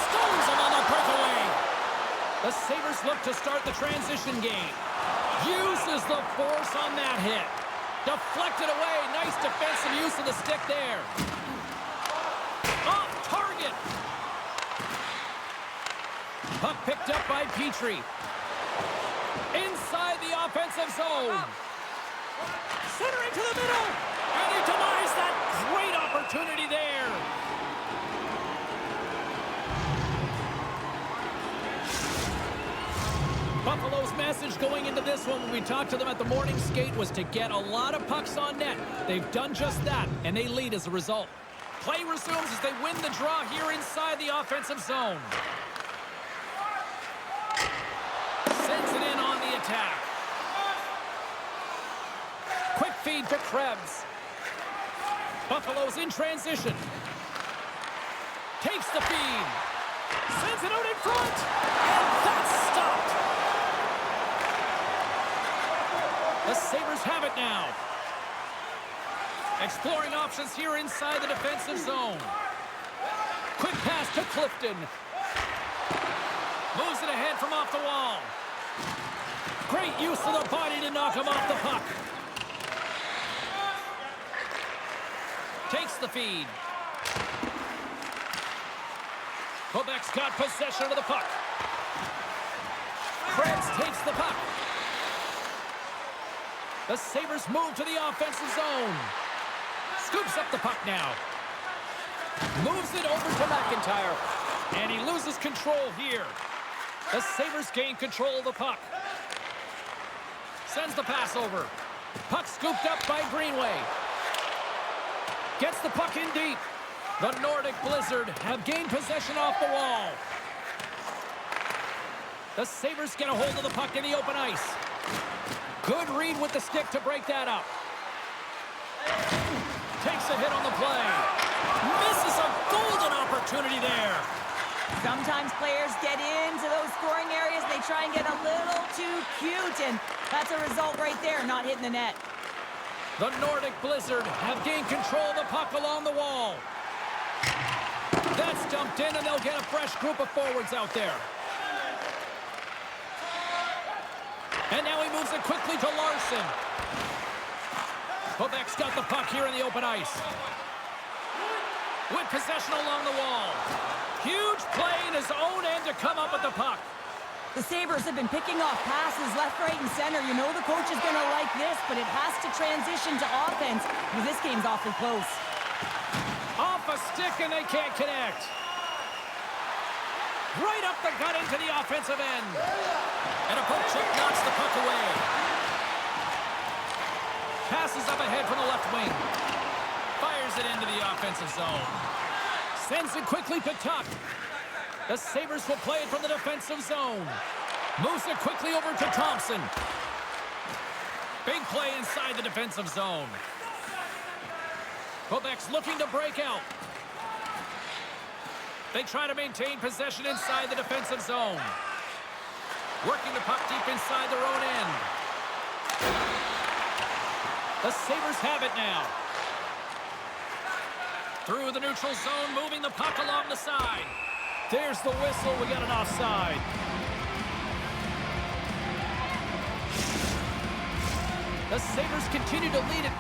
Stones him on the breakaway. The Sabres look to start the transition game. Uses the force on that hit. Deflected away. Nice defensive use of the stick there. Off target. Puck picked up by Petrie. Inside the offensive zone. Centering to the middle. And he denies that great opportunity there. Buffalo's message going into this one when we talked to them at the morning skate was to get a lot of pucks on net. They've done just that, and they lead as a result. Play resumes as they win the draw here inside the offensive zone. Sends it in on the attack. Quick feed to Krebs. Buffalo's in transition. Takes the feed. Sends it out in front. And that's stopped. The Sabres have it now. Exploring options here inside the defensive zone. Quick pass to Clifton. Moves it ahead from off the wall. Great use of the body to knock him off the puck. Takes the feed. Quebec's got possession of the puck. Krebs takes the puck. The Sabres move to the offensive zone. Scoops up the puck now. Moves it over to McIntyre. And he loses control here. The Sabres gain control of the puck. Sends the pass over. Puck scooped up by Greenway. Gets the puck in deep. The Nordic Blizzard have gained possession off the wall. The Sabres get a hold of the puck in the open ice. Good read with the stick to break that up. Takes a hit on the play. Misses a golden opportunity there. Sometimes players get into those scoring areas. They try and get a little too cute, and that's a result right there, not hitting the net. The Nordic Blizzard have gained control of the puck along the wall. That's dumped in, and they'll get a fresh group of forwards out there. And now he moves it quickly to Larson. Quebec's got the puck here in the open ice. With possession along the wall. Huge play in his own end to come up with the puck. The Sabres have been picking off passes left, right, and center. You know the coach is going to like this, but it has to transition to offense because this game's awfully close. Off a stick, and they can't connect. Right up the gut into the offensive end. And a poke check knocks the puck away. Passes up ahead from the left wing. Fires it into the offensive zone. Sends it quickly to Tuck. The Sabres will play it from the defensive zone. Moves it quickly over to Thompson. Big play inside the defensive zone. Quebec's looking to break out. They try to maintain possession inside the defensive zone. Working the puck deep inside their own end. The Sabres have it now. Through the neutral zone, moving the puck along the side. There's the whistle. We got an offside. The Sabres continue to lead it.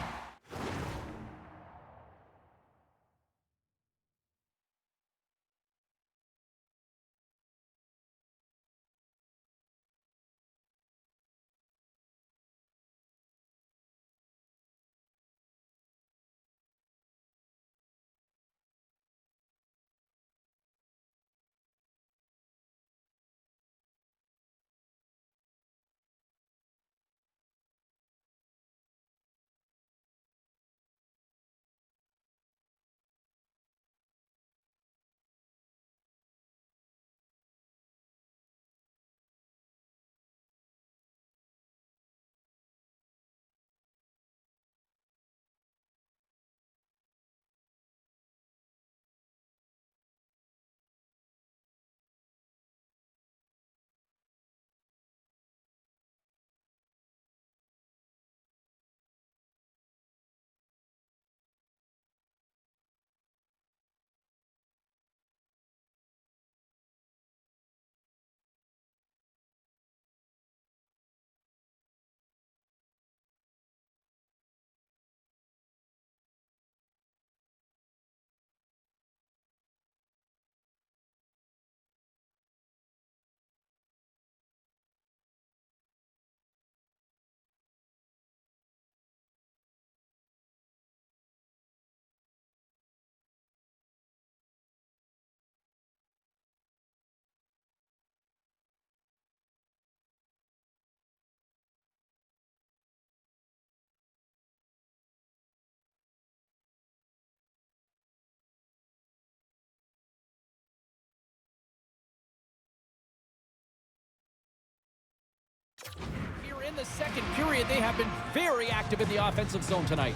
in the second period. They have been very active in the offensive zone tonight.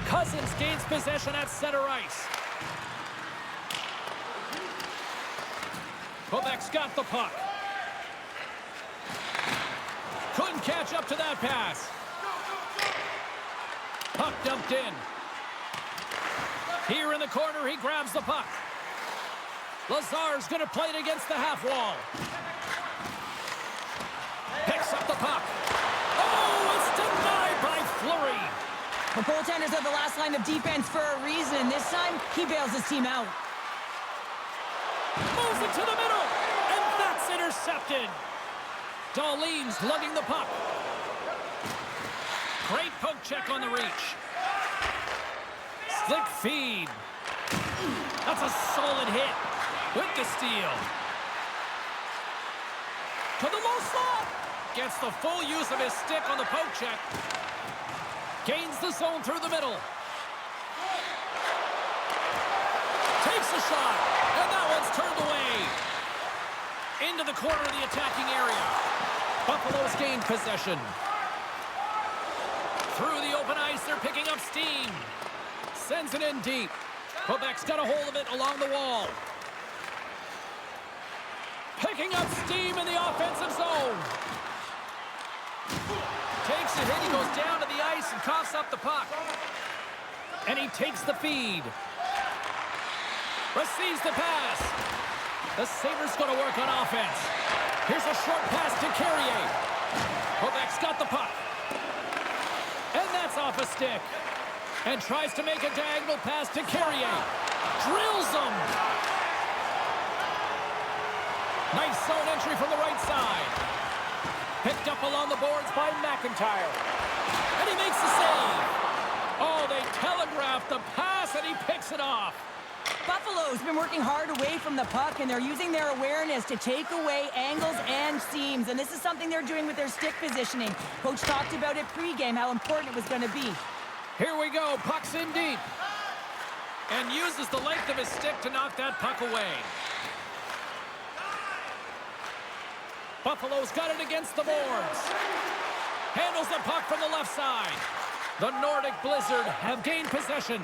Cousins gains possession at center ice. Quebec's got the puck. Couldn't catch up to that pass. Puck dumped in. Here in the corner, he grabs the puck. Lazar's going to play it against the half wall. Picks up the puck. Oh, it's denied by Fleury. The goaltenders are the last line of defense for a reason. This time, he bails his team out. Moves it to the middle, and that's intercepted. Darlene's lugging the puck. Great poke check on the reach. Slick feed. That's a solid hit with the steal. To the low slot. Gets the full use of his stick on the poke check. Gains the zone through the middle. Takes a shot, and that one's turned away. Into the corner of the attacking area. Buffalo's gained possession. Through the open ice, they're picking up steam. Sends it in deep. Quebec's got a hold of it along the wall. Picking up steam in the offensive zone. Takes a hit, he goes down to the ice and coughs up the puck. And he takes the feed. Receives the pass. The Sabres going to work on offense. Here's a short pass to Carrier. Quebec's got the puck. And that's off a stick. And tries to make a diagonal pass to Carrier. Drills him. Nice zone entry from the right side. Picked up along the boards by McIntyre. And he makes the save. Oh, they telegraphed the pass, and he picks it off. Buffalo's been working hard away from the puck, and they're using their awareness to take away angles and seams. And this is something they're doing with their stick positioning. Coach talked about it pregame, how important it was going to be. Here we go. Puck's in deep. And uses the length of his stick to knock that puck away. Buffalo's got it against the boards. Handles the puck from the left side. The Nordic Blizzard have gained possession.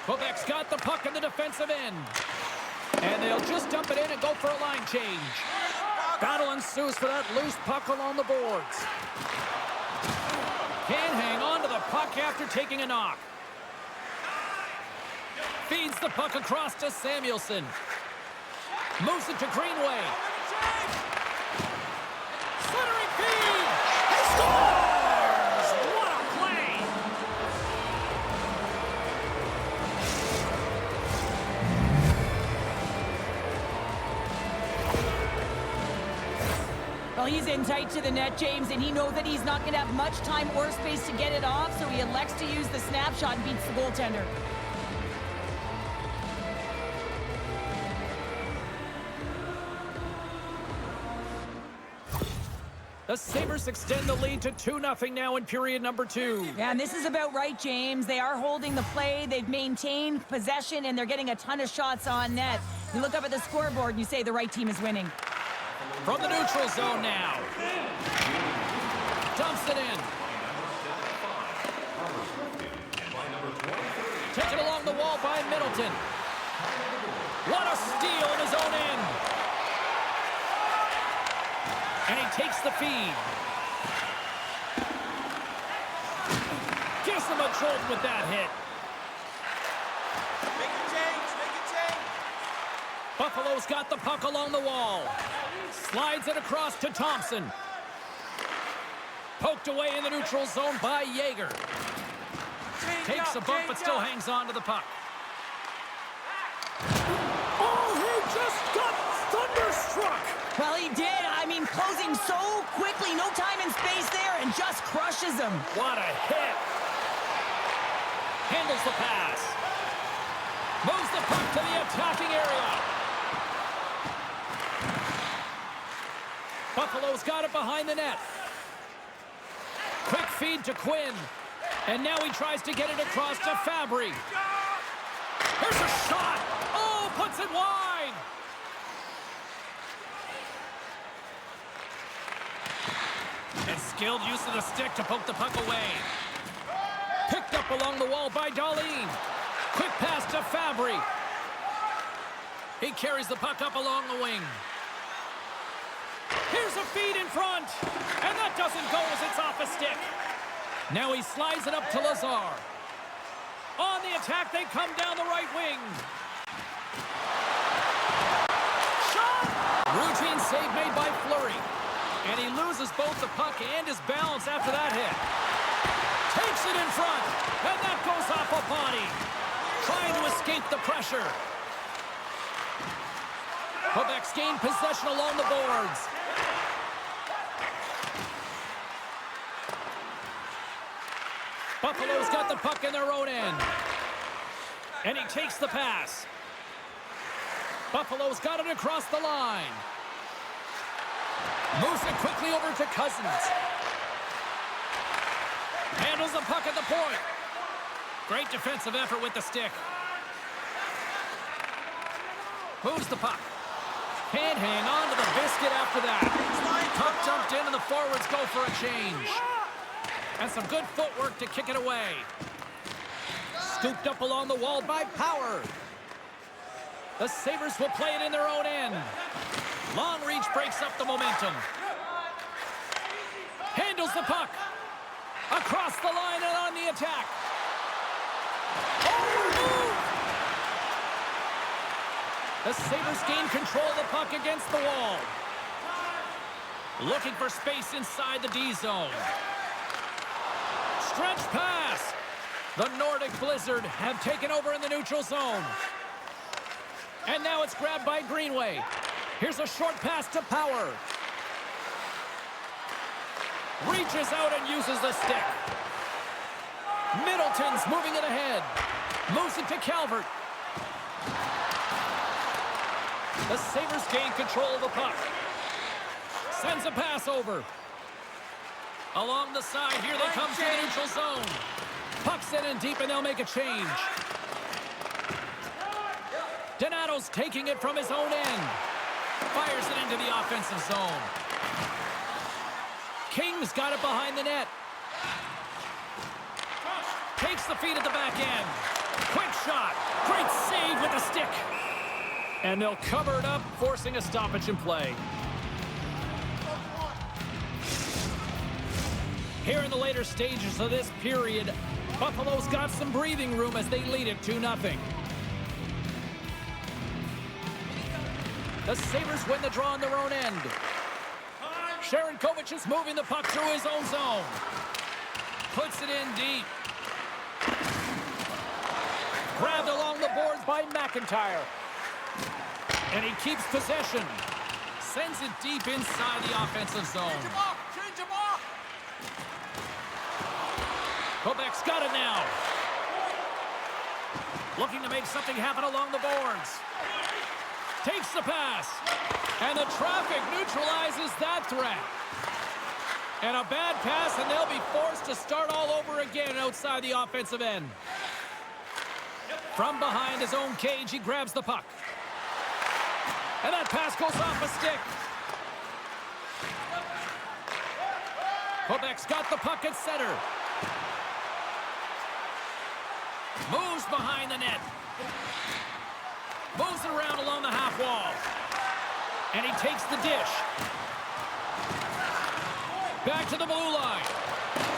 Quebec's got the puck in the defensive end. And they'll just dump it in and go for a line change. Battle ensues for that loose puck along the boards. Can't hang on to the puck after taking a knock. Feeds the puck across to Samuelson. Moves it to Greenway. Centering feed! He scores! What a play! Well, he's in tight to the net, James, and he knows that he's not going to have much time or space to get it off, so he elects to use the snapshot and beats the goaltender. The Sabres extend the lead to 2-0 now in period number 2. Yeah, and this is about right, James. They are holding the play, they've maintained possession, and they're getting a ton of shots on net. You look up at the scoreboard and you say the right team is winning. From the neutral zone now. Dumps it in. Taken along the wall by Middleton. What a steal in his own end. And he takes the feed. Gives him a jolt with that hit. Make it change. Buffalo's got the puck along the wall. Slides it across to Thompson. Poked away in the neutral zone by Yeager. Takes a bump but still hangs on to the puck. Oh, he just got thunderstruck. Well, he did. I mean, closing so quickly, no time and space there, and just crushes him. What a hit. Handles the pass. Moves the puck to the attacking area. Buffalo's got it behind the net. Quick feed to Quinn. And now he tries to get it across to Fabry. Here's a shot. Oh, puts it wide. Skilled use of the stick to poke the puck away. Picked up along the wall by Darlene. Quick pass to Fabry. He carries the puck up along the wing. Here's a feed in front. And that doesn't go as it's off a stick. Now he slides it up to Lazar. On the attack, they come down the right wing. Shot! Routine save made by Fleury. And he loses both the puck and his balance after that hit. Takes it in front. And that goes off a body. Trying to escape the pressure. Quebec's gained possession along the boards. Buffalo's got the puck in their own end. And he takes the pass. Buffalo's got it across the line. Moves it quickly over to Cousins. Handles the puck at the point. Great defensive effort with the stick. Moves the puck. Can't hang on to the biscuit after that. Puck dumped in and the forwards go for a change. And some good footwork to kick it away. Scooped up along the wall by Power. The Sabres will play it in their own end. Long reach breaks up the momentum. Handles the puck. Across the line and on the attack. Overmove! The Sabres gain control of the puck against the wall. Looking for space inside the D zone. Stretch pass. The Nordic Blizzard have taken over in the neutral zone. And now it's grabbed by Greenway. Here's a short pass to Power. Reaches out and uses the stick. Middleton's moving it ahead. Moves it to Calvert. The Sabres gain control of the puck. Sends a pass over. Along the side, here they come to the neutral zone. Puck's in and deep, and they'll make a change. Donato's taking it from his own end. Fires it into the offensive zone. King's got it behind the net. Takes the feed at the back end. Quick shot. Great save with the stick. And they'll cover it up, forcing a stoppage in play. Here in the later stages of this period, Buffalo's got some breathing room as they lead it 2-0. The Sabres win the draw on their own end. Sharankovic is moving the puck through his own zone. Puts it in deep. Grabbed along the boards by McIntyre. And he keeps possession. Sends it deep inside the offensive zone. Change him off! Quebec's got it now. Looking to make something happen along the boards. Takes the pass. And the traffic neutralizes that threat. And a bad pass, and they'll be forced to start all over again outside the offensive end. From behind his own cage, he grabs the puck. And that pass goes off a stick. Quebec's got the puck at center. Moves behind the net. Moves it around along the half wall. And he takes the dish. Back to the blue line.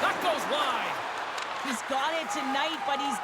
That goes wide. He's got it tonight, but he's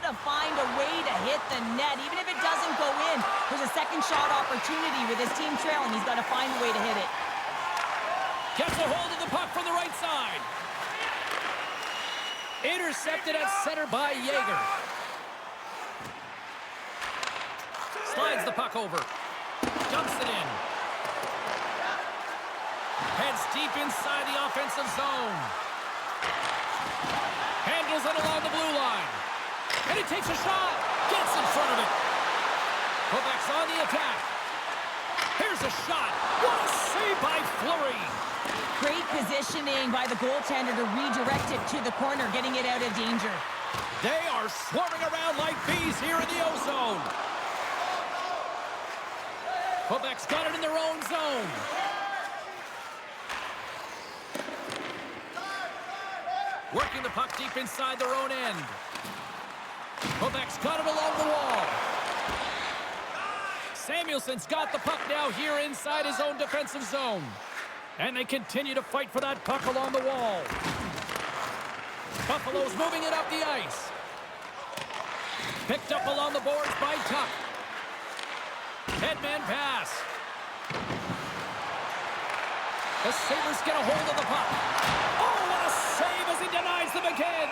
got to find a way to hit the net. Even if it doesn't go in, there's a second shot opportunity with his team trailing. He's got to find a way to hit it. Gets a hold of the puck from the right side. Intercepted at center by Yeager. Slides the puck over. Dumps it in. Heads deep inside the offensive zone. Handles it along the blue line. And he takes a shot. Gets in front of it. Quebec's on the attack. Here's a shot. What a save by Fleury. Great positioning by the goaltender to redirect it to the corner, getting it out of danger. They are swarming around like bees here in the O-zone. Quebec's got it in their own zone. Working the puck deep inside their own end. Quebec's got it along the wall. Samuelson's got the puck now here inside his own defensive zone. And they continue to fight for that puck along the wall. Buffalo's moving it up the ice. Picked up along the boards by Tuck. Headman pass. The Sabres get a hold of the puck. Oh, what a save as he denies them again.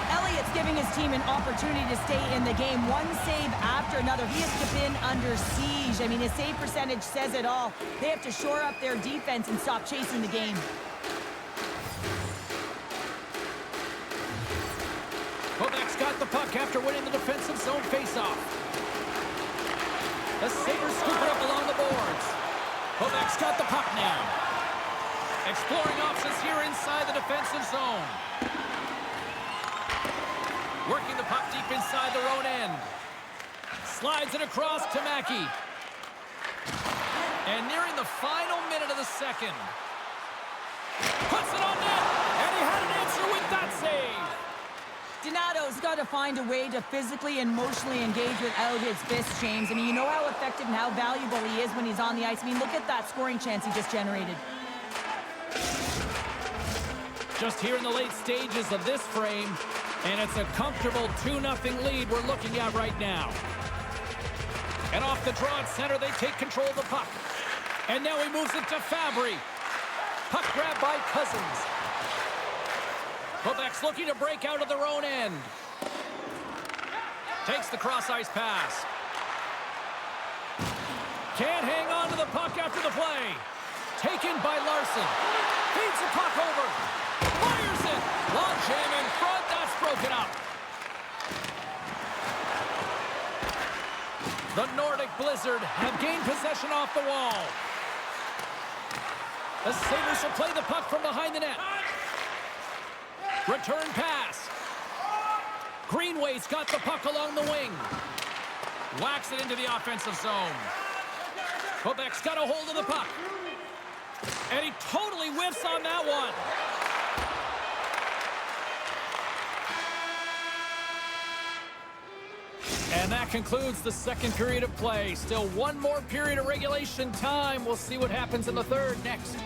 Elliott's giving his team an opportunity to stay in the game. One save after another. He has been under siege. I mean, his save percentage says it all. They have to shore up their defense and stop chasing the game. Quebec's got the puck after winning the defensive zone faceoff. The Sabres scoop it up along the boards. Quebec's got the puck now. Exploring options here inside the defensive zone. Working the puck deep inside their own end. Slides it across to Mackey. And nearing the final minute of the second. Puts it on net. And he had an answer with that save. Donato's got to find a way to physically and emotionally engage without his fists, James. I mean, you know how effective and how valuable he is when he's on the ice. I mean, look at that scoring chance he just generated. Just here in the late stages of this frame, and it's a comfortable 2-0 lead we're looking at right now. And off the draw at center, they take control of the puck. And now he moves it to Fabry. Puck grab by Cousins. Quebec's looking to break out of their own end. Takes the cross-ice pass. Can't hang on to the puck after the play. Taken by Larson. Feeds the puck over. Fires it. Long jam in front. That's broken up. The Nordic Blizzard have gained possession off the wall. The Sabres will play the puck from behind the net. Return pass. Greenway's got the puck along the wing. Whacks it into the offensive zone. Quebec's got a hold of the puck. And he totally whiffs on that one. And that concludes the second period of play. Still one more period of regulation time. We'll see what happens in the third next.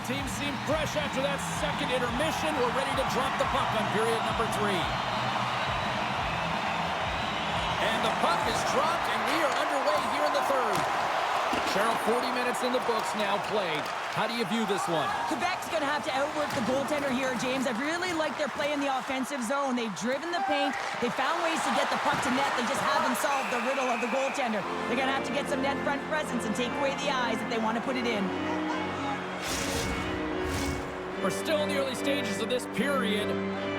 teams seem fresh after that second intermission. We're ready to drop the puck on period number 3. And the puck is dropped, and we are underway here in the third. Cheryl, 40 minutes in the books now played. How do you view this one? Quebec's going to have to outwork the goaltender here, James. I really like their play in the offensive zone. They've driven the paint. They found ways to get the puck to net. They just haven't solved the riddle of the goaltender. They're going to have to get some net front presence and take away the eyes if they want to put it in. We're still in the early stages of this period.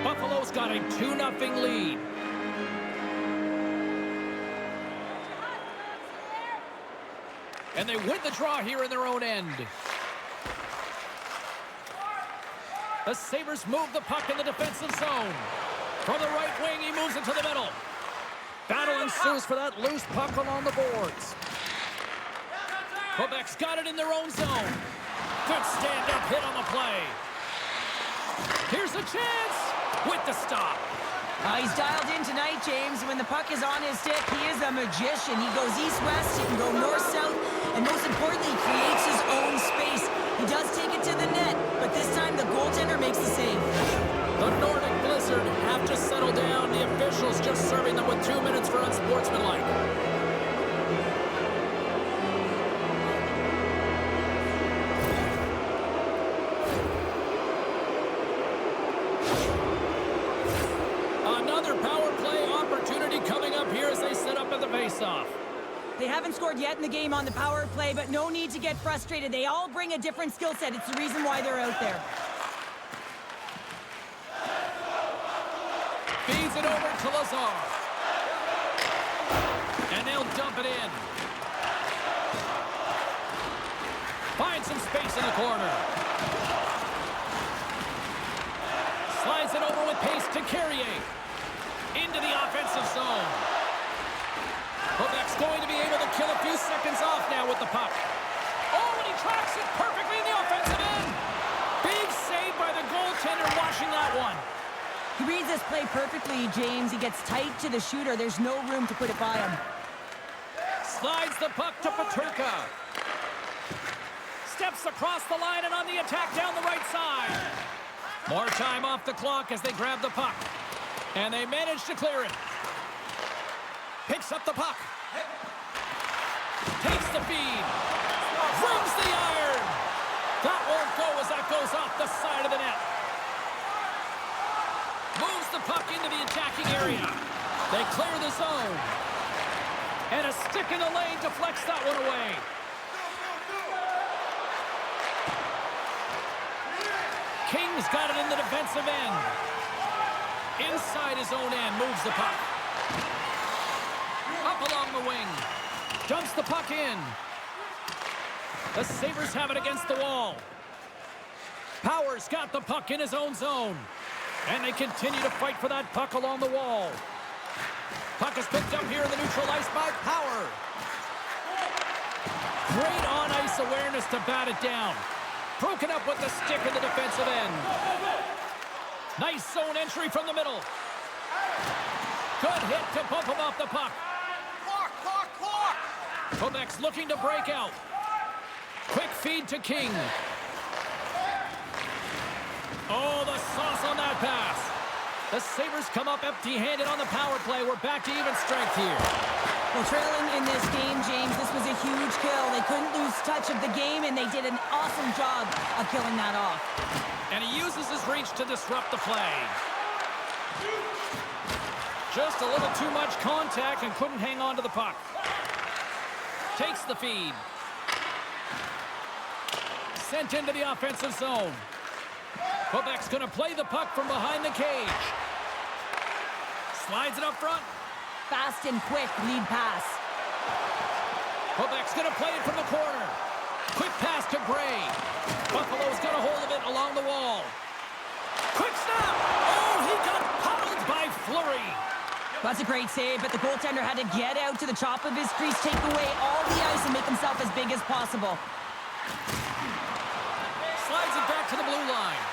Buffalo's got a 2-0 lead. And they win the draw here in their own end. The Sabres move the puck in the defensive zone. From the right wing, he moves it to the middle. Battle ensues for that loose puck along the boards. Quebec's got it in their own zone. Good stand-up hit on the play. Here's a chance with the stop. He's dialed in tonight, James. When the puck is on his stick, he is a magician. He goes east-west, he can go north-south, and most importantly, he creates his own space. He does take it to the net, but this time the goaltender makes the save. The Nordic Blizzard have to settle down. The officials just serving them with 2 minutes for unsportsmanlike. Another power play opportunity coming up here as they set up at the faceoff. They haven't scored yet in the game on the power play, but no need to get frustrated. They all bring a different skill set. It's the reason why they're out there. Feeds it over to Lazar. And they'll dump it in. Finds some space in the corner. Slides it over with pace to Carrier. Into the offensive zone. Quebec's going to be able to kill a few seconds off now with the puck. Oh, and he tracks it perfectly in the offensive end. Big save by the goaltender washing that one. He reads this play perfectly, James. He gets tight to the shooter. There's no room to put it by him. Slides the puck to Peterka. Steps across the line and on the attack down the right side. More time off the clock as they grab the puck. And they manage to clear it. Picks up the puck. Takes the feed. Rings the iron. That won't go as that goes off the side of the net. Moves the puck into the attacking area. They clear the zone. And a stick in the lane deflects that one away. King's got it in the defensive end. Inside his own end, moves the puck. Up along the wing. Dumps the puck in. The Sabres have it against the wall. Powers got the puck in his own zone. And they continue to fight for that puck along the wall. Puck is picked up here in the neutral ice by Power. Great on-ice awareness to bat it down. Broken up with the stick in the defensive end. Nice zone entry from the middle. Good hit to bump him off the puck. Clock! Quebec's looking to break out. Quick feed to King. Oh, the sauce on that pass. The Sabres come up empty-handed on the power play. We're back to even strength here. Well, trailing in this game, James, this was a huge kill. They couldn't lose touch of the game, and they did an awesome job of killing that off. And he uses his reach to disrupt the play. Just a little too much contact and couldn't hang on to the puck. Takes the feed. Sent into the offensive zone. Quebec's going to play the puck from behind the cage. Slides it up front. Fast and quick lead pass. Quebec's going to play it from the corner. Quick pass to Gray. Buffalo's got a hold of it along the wall. Quick snap! Oh, he got pummeled by Fleury. That's a great save, but the goaltender had to get out to the top of his crease, take away all the ice, and make himself as big as possible. Slides it back to the blue line.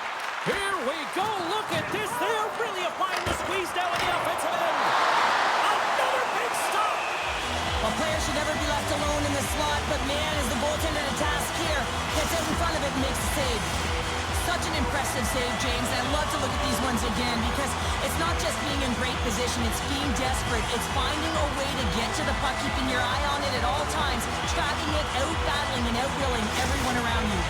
Here we go. Look at this. They're really applying the squeeze down on the offensive end. Another big stop. A player should never be left alone in the slot, but man, is the goaltender to task here. Gets out in front of it and makes the save. Such an impressive save, James. I love to look at these ones again because it's not just being in great position, it's being desperate. It's finding a way to get to the puck, keeping your eye on it at all times, tracking it, out-battling and out-willing everyone around you.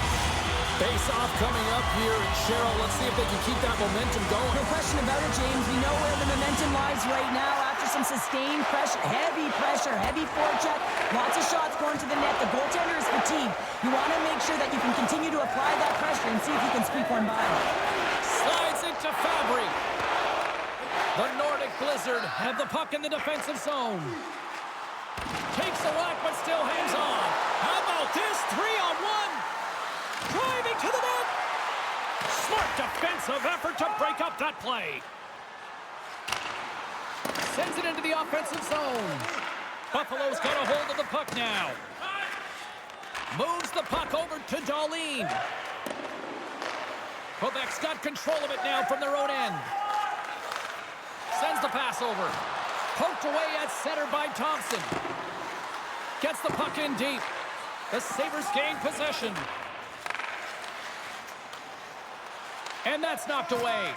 Face-off coming up here, and Cheryl, let's see if they can keep that momentum going. No question about it, James. We know where the momentum lies right now after some sustained pressure, heavy forecheck, lots of shots going to the net. The goaltender is fatigued. You want to make sure that you can continue to apply that pressure and see if you can squeak one by. Slides into Fabry. The Nordic Blizzard have the puck in the defensive zone. Takes a whack, but still hangs on. How about this? 3-on-1. Driving to the net. Smart defensive effort to break up that play. Sends it into the offensive zone. Buffalo's got a hold of the puck now. Moves the puck over to Darlene. Quebec's got control of it now from their own end. Sends the pass over. Poked away at center by Thompson. Gets the puck in deep. The Sabres gain possession. And that's knocked away.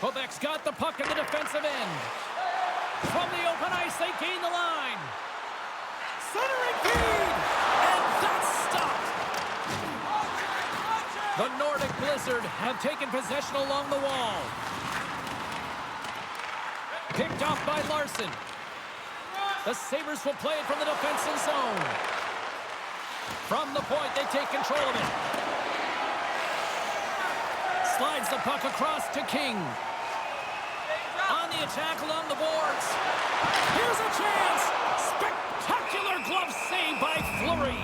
Quebec's got the puck in the defensive end. From the open ice, they gain the line. Centering feed! And that's stopped. The Nordic Blizzard have taken possession along the wall. Picked off by Larson. The Sabres will play it from the defensive zone. From the point, they take control of it. Slides the puck across to King. On the attack along the boards. Here's a chance. Spectacular glove save by Fleury.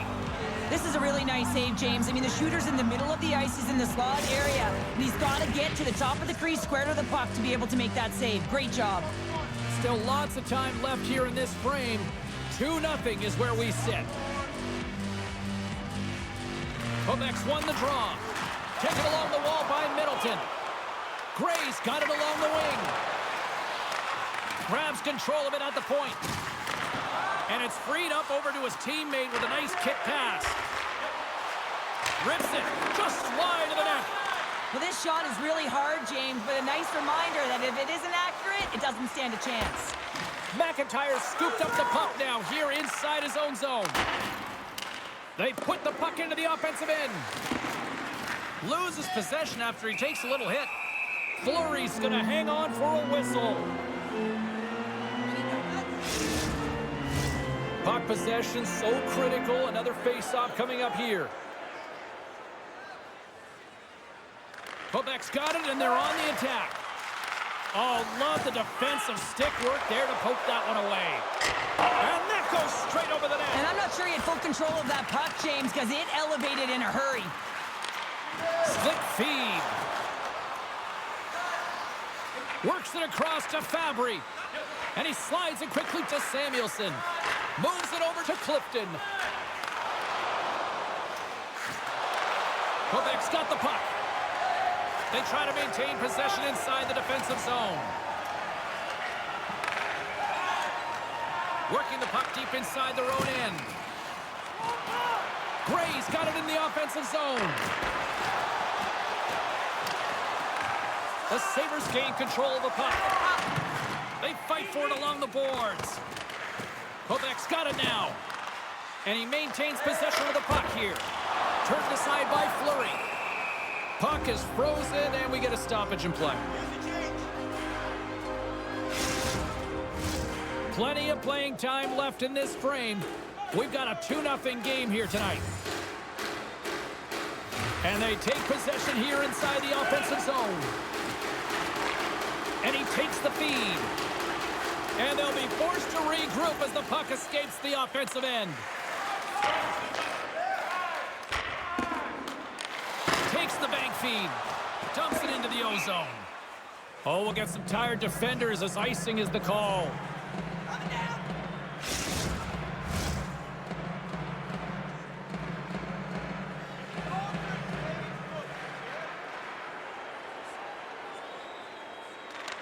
This is a really nice save, James. I mean, the shooter's in the middle of the ice. He's in the slot area. And he's got to get to the top of the crease, square to the puck to be able to make that save. Great job. Still lots of time left here in this frame. 2-0 is where we sit. Quebec's won the draw. Taken along the wall by Middleton. Gray's got it along the wing. Grabs control of it at the point. And it's freed up over to his teammate with a nice kick pass. Rips it just wide of the net. Well, this shot is really hard, James, but a nice reminder that if it isn't accurate, it doesn't stand a chance. McIntyre scooped up the puck now here inside his own zone. They put the puck into the offensive end. Loses possession after he takes a little hit. Fleury's gonna hang on for a whistle. Puck possession so critical. Another face-off coming up here. Quebec's got it, and they're on the attack. Oh, love the defensive stick work there to poke that one away. And that goes straight over the net. And I'm not sure he had full control of that puck, James, because it elevated in a hurry. Slick feed. Works it across to Fabry. And he slides it quickly to Samuelson. Moves it over to Clifton. Quebec's got the puck. They try to maintain possession inside the defensive zone. Working the puck deep inside their own end. Gray's got it in the offensive zone. The Sabres gain control of the puck. They fight for it along the boards. Quebec's got it now. And he maintains possession of the puck here. Turned aside by Fleury. Puck is frozen, and we get a stoppage in play. Plenty of playing time left in this frame. We've got a 2-0 game here tonight. And they take possession here inside the offensive zone. And he takes the feed. And they'll be forced to regroup as the puck escapes the offensive end. Takes the bank feed. Dumps it into the O-zone. Oh, we'll get some tired defenders as icing is the call.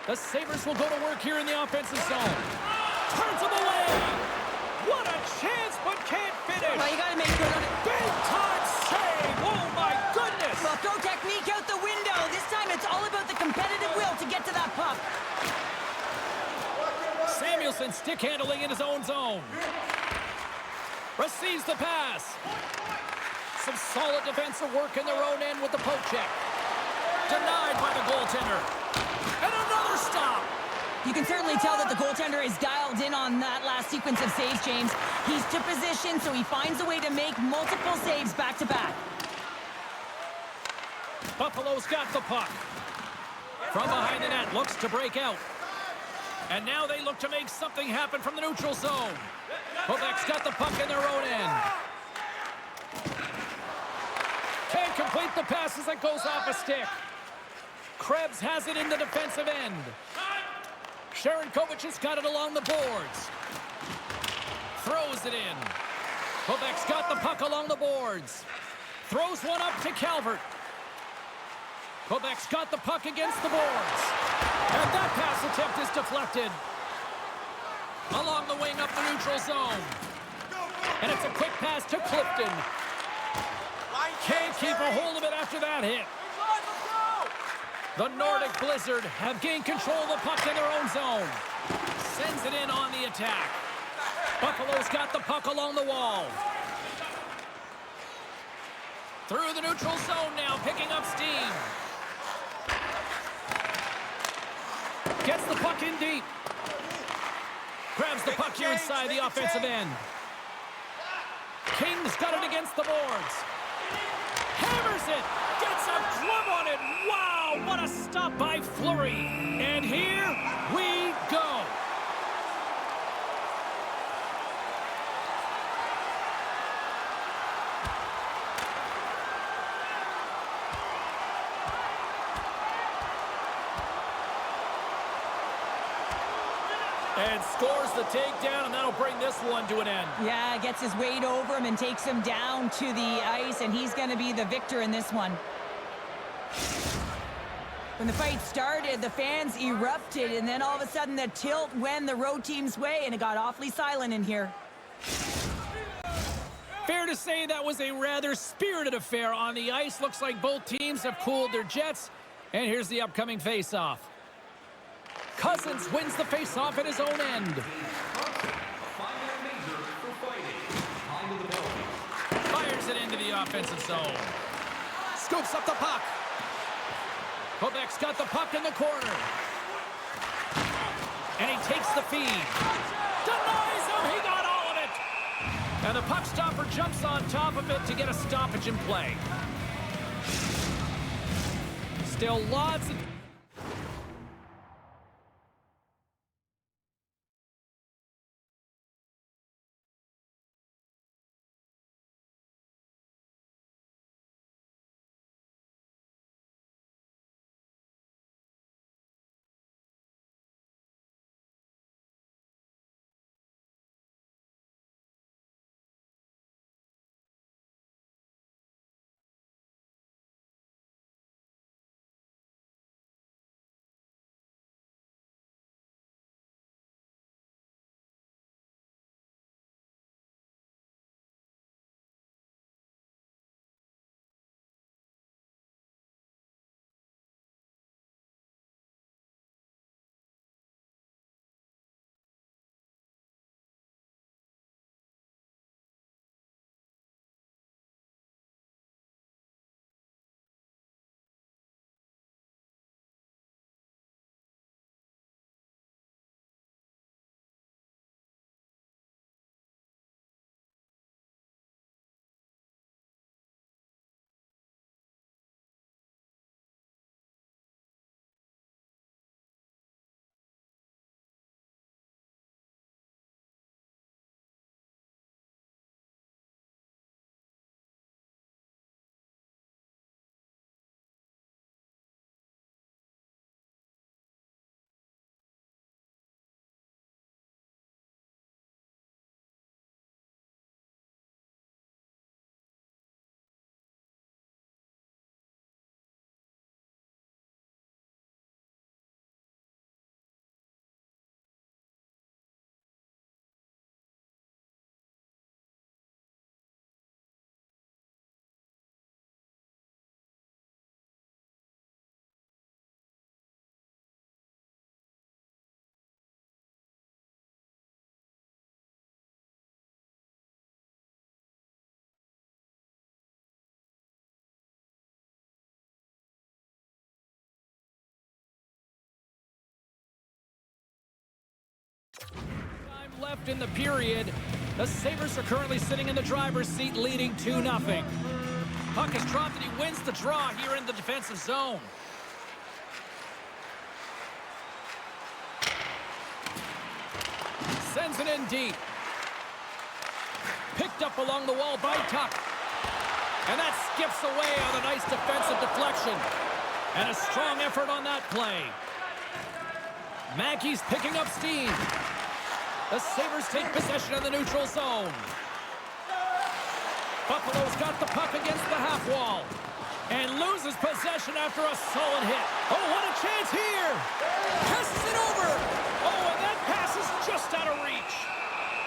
The Sabres will go to work here in the offensive zone. Turns him away. What a chance, but can't finish. Well, you got to make good on it. Big time save. Oh, my goodness. Well, throw technique out the competitive will to get to that puck. Samuelson stick handling in his own zone. Receives the pass. Some solid defensive work in their own end with the poke check. Denied by the goaltender. And another stop. You can certainly tell that the goaltender is dialed in on that last sequence of saves, James. He's to position, so he finds a way to make multiple saves back-to-back. Buffalo's got the puck. From behind the net, looks to break out. And now they look to make something happen from the neutral zone. Quebec's got the puck in their own end. Can't complete the pass as it goes off a stick. Krebs has it in the defensive end. Sharankovic has got it along the boards. Throws it in. Quebec's got the puck along the boards. Throws one up to Calvert. Quebec's got the puck against the boards. And that pass attempt is deflected. Along the wing up the neutral zone. And it's a quick pass to Clifton. Can't keep a hold of it after that hit. The Nordic Blizzard have gained control of the puck in their own zone. Sends it in on the attack. Buffalo's got the puck along the wall. Through the neutral zone now, picking up steam. Gets the puck in deep. Grabs the puck here inside the offensive end. King's got it against the boards. Hammers it. Gets a glove on it. Wow, what a stop by Fleury. And here we go. And scores the takedown, and that'll bring this one to an end. Yeah, gets his weight over him and takes him down to the ice, and he's going to be the victor in this one. When the fight started, the fans erupted, and then all of a sudden the tilt went the road team's way, and it got awfully silent in here. Fair to say that was a rather spirited affair on the ice. Looks like both teams have cooled their jets, and here's the upcoming face-off. Cousins wins the face-off at his own end. Fires it into the offensive zone. Scoops up the puck. Quebec's got the puck in the corner. And he takes the feed. Denies him. He got all of it. And the puck stopper jumps on top of it to get a stoppage in play. Still lots of... left in the period. The Sabres are currently sitting in the driver's seat, leading 2-0. Puck is dropped and he wins the draw here in the defensive zone. Sends it in deep. Picked up along the wall by Tuck. And that skips away on a nice defensive deflection. And a strong effort on that play. Mackey's picking up steam. The Sabres take possession in the neutral zone. Buffalo's got the puck against the half wall. And loses possession after a solid hit. Oh, what a chance here! Passes it over! Oh, and that pass is just out of reach.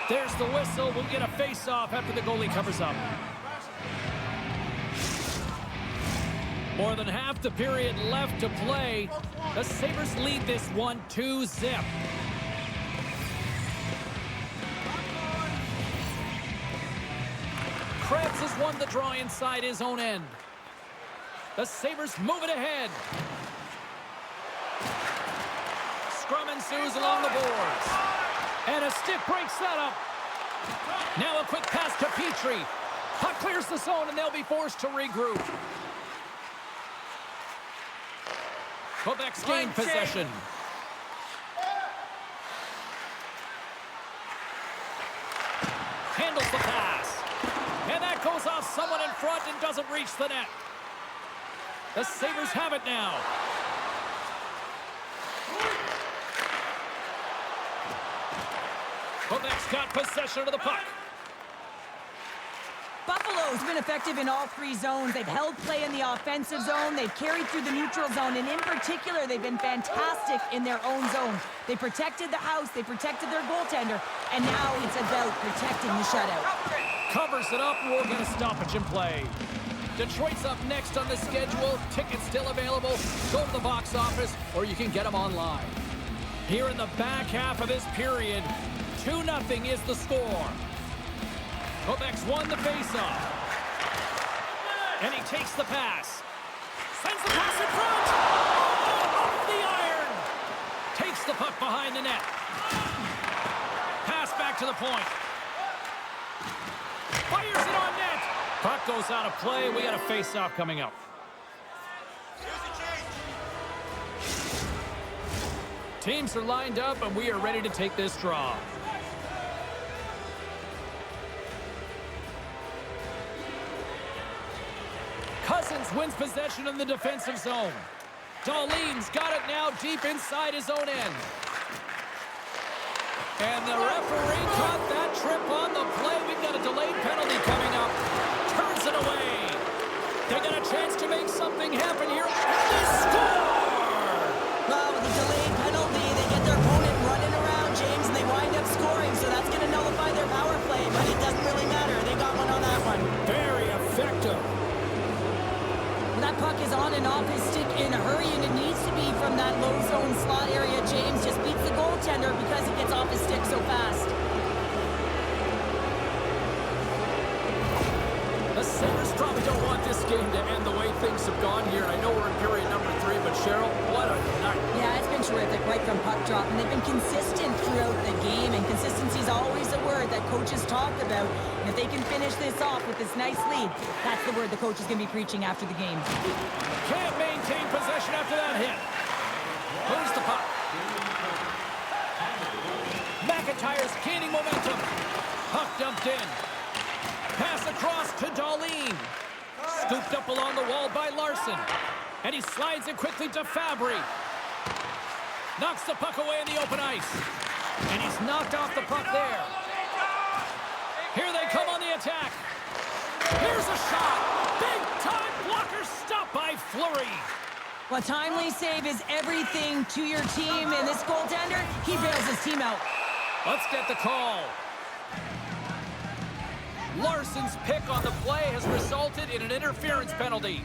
There's the whistle. We'll get a face-off after the goalie covers up. More than half the period left to play. The Sabres lead this one 2-0. Krebs has won the draw inside his own end. The Sabres move it ahead. Scrum ensues along the boards. And a stick breaks that up. Now a quick pass to Petrie. Puck clears the zone and they'll be forced to regroup. Quebec's gained possession. Handles the pass. And that goes off someone in front and doesn't reach the net. The Sabres have it now. Quebec's got possession of the puck. Buffalo's been effective in all three zones. They've held play in the offensive zone. They've carried through the neutral zone. And in particular, they've been fantastic in their own zone. They protected the house. They protected their goaltender. And now it's about protecting the shutout. Covers it up. We're going to stoppage in play. Detroit's up next on the schedule. Tickets still available. Go to the box office or you can get them online. Here in the back half of this period, 2-0 is the score. Quebec's won the faceoff. And he takes the pass. Sends the pass in front. Oh, off the iron. Takes the puck behind the net. Pass back to the point. Fires it on net. Puck goes out of play. We got a faceoff coming up. Teams are lined up and we are ready to take this draw. Cousins wins possession in the defensive zone. Dahlin's got it now deep inside his own end. And the referee caught that trip on the play. We've got a delayed penalty coming up. Turns it away. They got a chance to make something happen here. And they score! Well, with a delayed penalty, they get their opponent running around, James, and they wind up scoring. So that's going to nullify their power play, but it doesn't really matter. They got one on that one. Very effective. That puck is on and off his stick in a hurry, and it needs to be from that low zone slot area. James just beats the goaltender because he gets off his stick so fast. The Sabres probably don't want this game to end the way things have gone here. I know we're in period number 3, but Cheryl, what a night. Yeah, it's been terrific right from puck drop, and they've been consistent throughout the game, and consistency is always a word that coaches talk about. And if they can finish this off with this nice lead, that's the word the coach is going to be preaching after the game. Can't maintain possession after that hit. Moves the puck. McIntyre's gaining momentum. Puck dumped in. Pass across to Dahlin. Scooped up along the wall by Larson. And he slides it quickly to Fabry. Knocks the puck away in the open ice. And he's knocked off the puck there. Here they come on the attack. Here's a shot. Big time blocker stopped by Fleury. Well, timely save is everything to your team, and this goaltender, he bails his team out. Let's get the call. Larson's pick on the play has resulted in an interference penalty.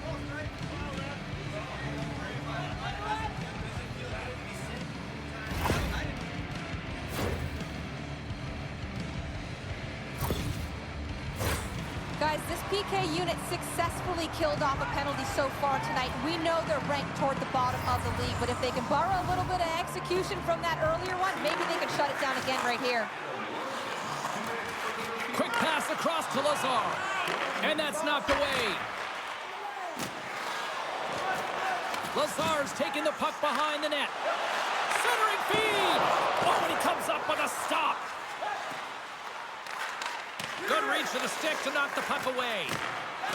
Guys, this PK unit successfully killed off a penalty so far tonight. We know they're ranked toward the bottom of the league, but if they can borrow a little bit of execution from that earlier one, maybe they can shut it down again right here. Quick pass across to Lazar. And that's knocked away. Lazar's taking the puck behind the net. Centering feed. Oh, and he comes up with a stop. Good reach to the stick to knock the puck away.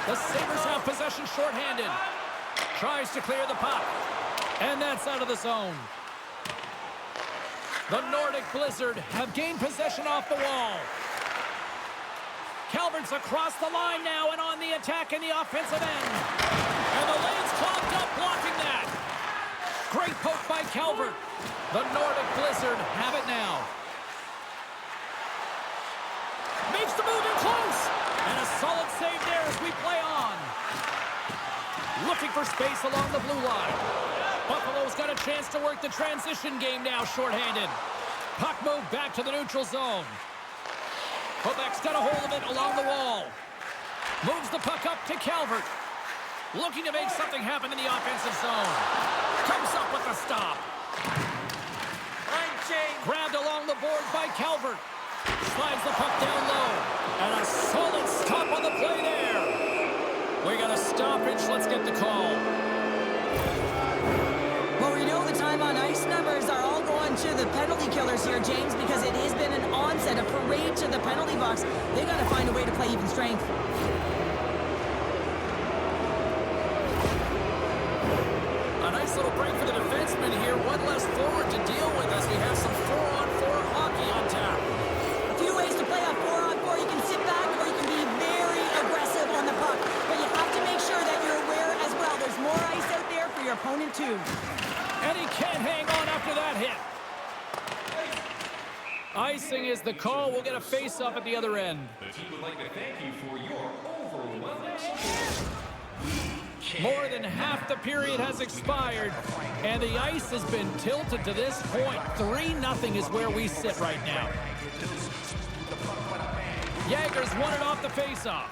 The Sabres have possession shorthanded. Tries to clear the puck. And that's out of the zone. The Nordic Blizzard have gained possession off the wall. Calvert's across the line now and on the attack in the offensive end. And the lane's clogged up, blocking that. Great poke by Calvert. The Nordic Blizzard have it now. Makes the move in close. And a solid save there as we play on. Looking for space along the blue line. Buffalo's got a chance to work the transition game now, shorthanded. Puck moved back to the neutral zone. Quebec's got a hold of it along the wall. Moves the puck up to Calvert. Looking to make something happen in the offensive zone. Comes up with a stop. Grabbed along the board by Calvert. Slides the puck down low. And a solid stop on the play there. We got a stoppage. Let's get the call. Well, we know the time on ice numbers are all going to the penalty killers here, James, because it has been an onset, a parade to the penalty box. They got to find a way to play even strength. A nice little break for the defenseman here. One less forward to deal with as we have some 4-on-4 hockey on tap. A few ways to play a 4-on-4. You can sit back or you can be very aggressive on the puck. But you have to make sure that you're aware as well. There's more ice out there for your opponent too. And he can't hang on after that hit. Icing is the call. We'll get a face-off at the other end. The team would like to thank you for your overwhelming support. More than half the period has expired, and the ice has been tilted to this point. 3-0 is where we sit right now. Jager's won it off the face-off.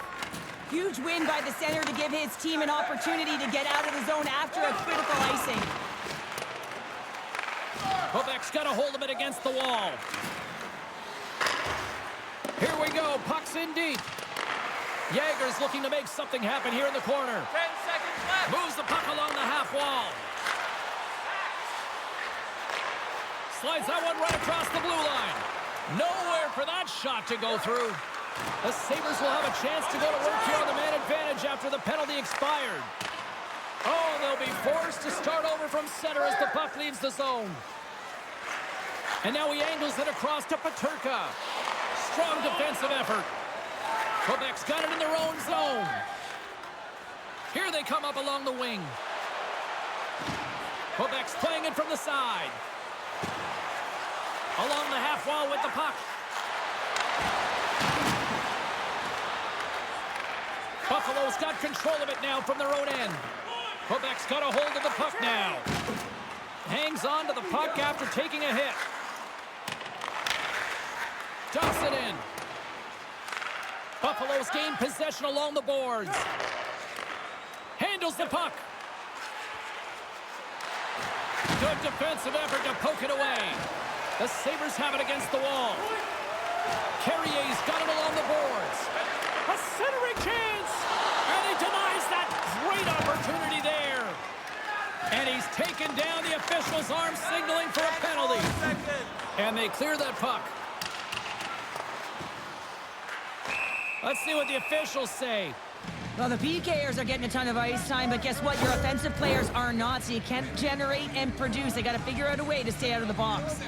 Huge win by the center to give his team an opportunity to get out of the zone after a critical icing. Quebec's got a hold of it against the wall. Here we go. Puck's in deep. Jager's looking to make something happen here in the corner. 10 seconds left. Moves the puck along the half wall. Slides that one right across the blue line. Nowhere for that shot to go through. The Sabres will have a chance to go to work here on the man advantage after the penalty expired. Oh, they'll be forced to start over from center as the puck leaves the zone. And now he angles it across to Peterka. Strong defensive effort. Quebec's got it in their own zone. Here they come up along the wing. Quebec's playing it from the side. Along the half wall with the puck. Buffalo's got control of it now from their own end. Quebec's got a hold of the puck now. Hangs on to the puck after taking a hit. Dumps it in. Buffalo's gained possession along the boards. Handles the puck. Good defensive effort to poke it away. The Sabres have it against the wall. Carrier's got it along the boards. A centering chance! And he denies that great opportunity there. And he's taken down. The official's arm signaling for a penalty. And they clear that puck. Let's see what the officials say. Well, the PKers are getting a ton of ice time, but guess what? Your offensive players are not, so you can't generate and produce. They got to figure out a way to stay out of the box.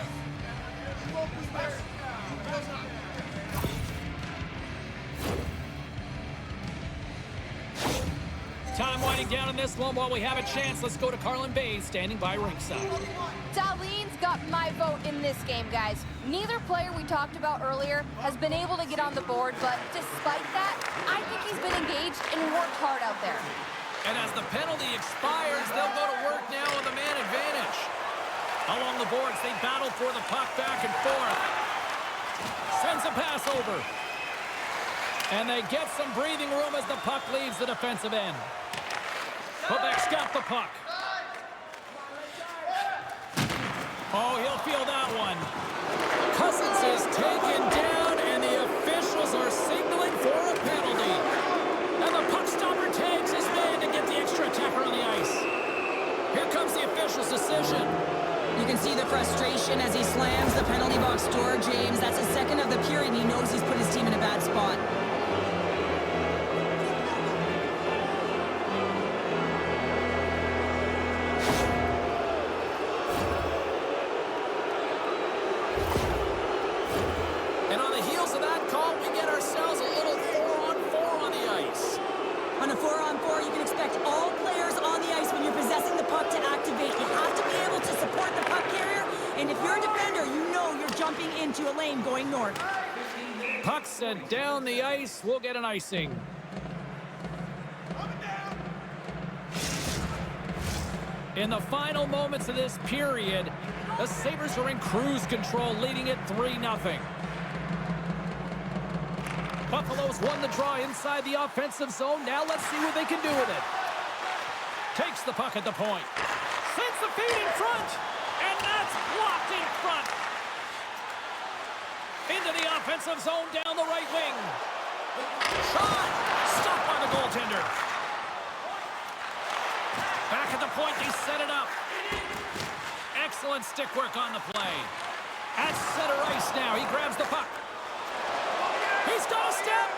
Time winding down in this one while we have a chance. Let's go to Carlin Bay, standing by ringside. Dahlin's got my vote in this game, guys. Neither player we talked about earlier has been able to get on the board, but despite that, I think he's been engaged and worked hard out there. And as the penalty expires, they'll go to work now on the man advantage. Along the boards, they battle for the puck back and forth. Sends a pass over. And they get some breathing room as the puck leaves the defensive end. Quebec's got the puck. Oh, he'll feel that one. Cousins is taken down, and the officials attacker on the ice. Here comes the official's decision. You can see the frustration as he slams the penalty box door, James. That's his second of the period, and he knows he's put his team in a bad spot. And on the heels of that call, we get ourselves a little 4-on-4 on the ice. On a 4-on-4, you can expect all players on the ice when you're possessing the puck to activate. You have to be able to support the puck carrier, and if you're a defender, you know you're jumping into a lane going north. Puck sent down the ice. We'll get an icing. In the final moments of this period, the Sabres are in cruise control, leading it 3-0. Buffalo's won the draw inside the offensive zone. Now let's see what they can do with it. Takes the puck at the point. Sends the feed in front. And that's blocked in front. Into the offensive zone down the right wing. Shot. Stopped by the goaltender. Back at the point, they set it up. Excellent stick work on the play. At center ice now, he grabs the puck. He's got a step.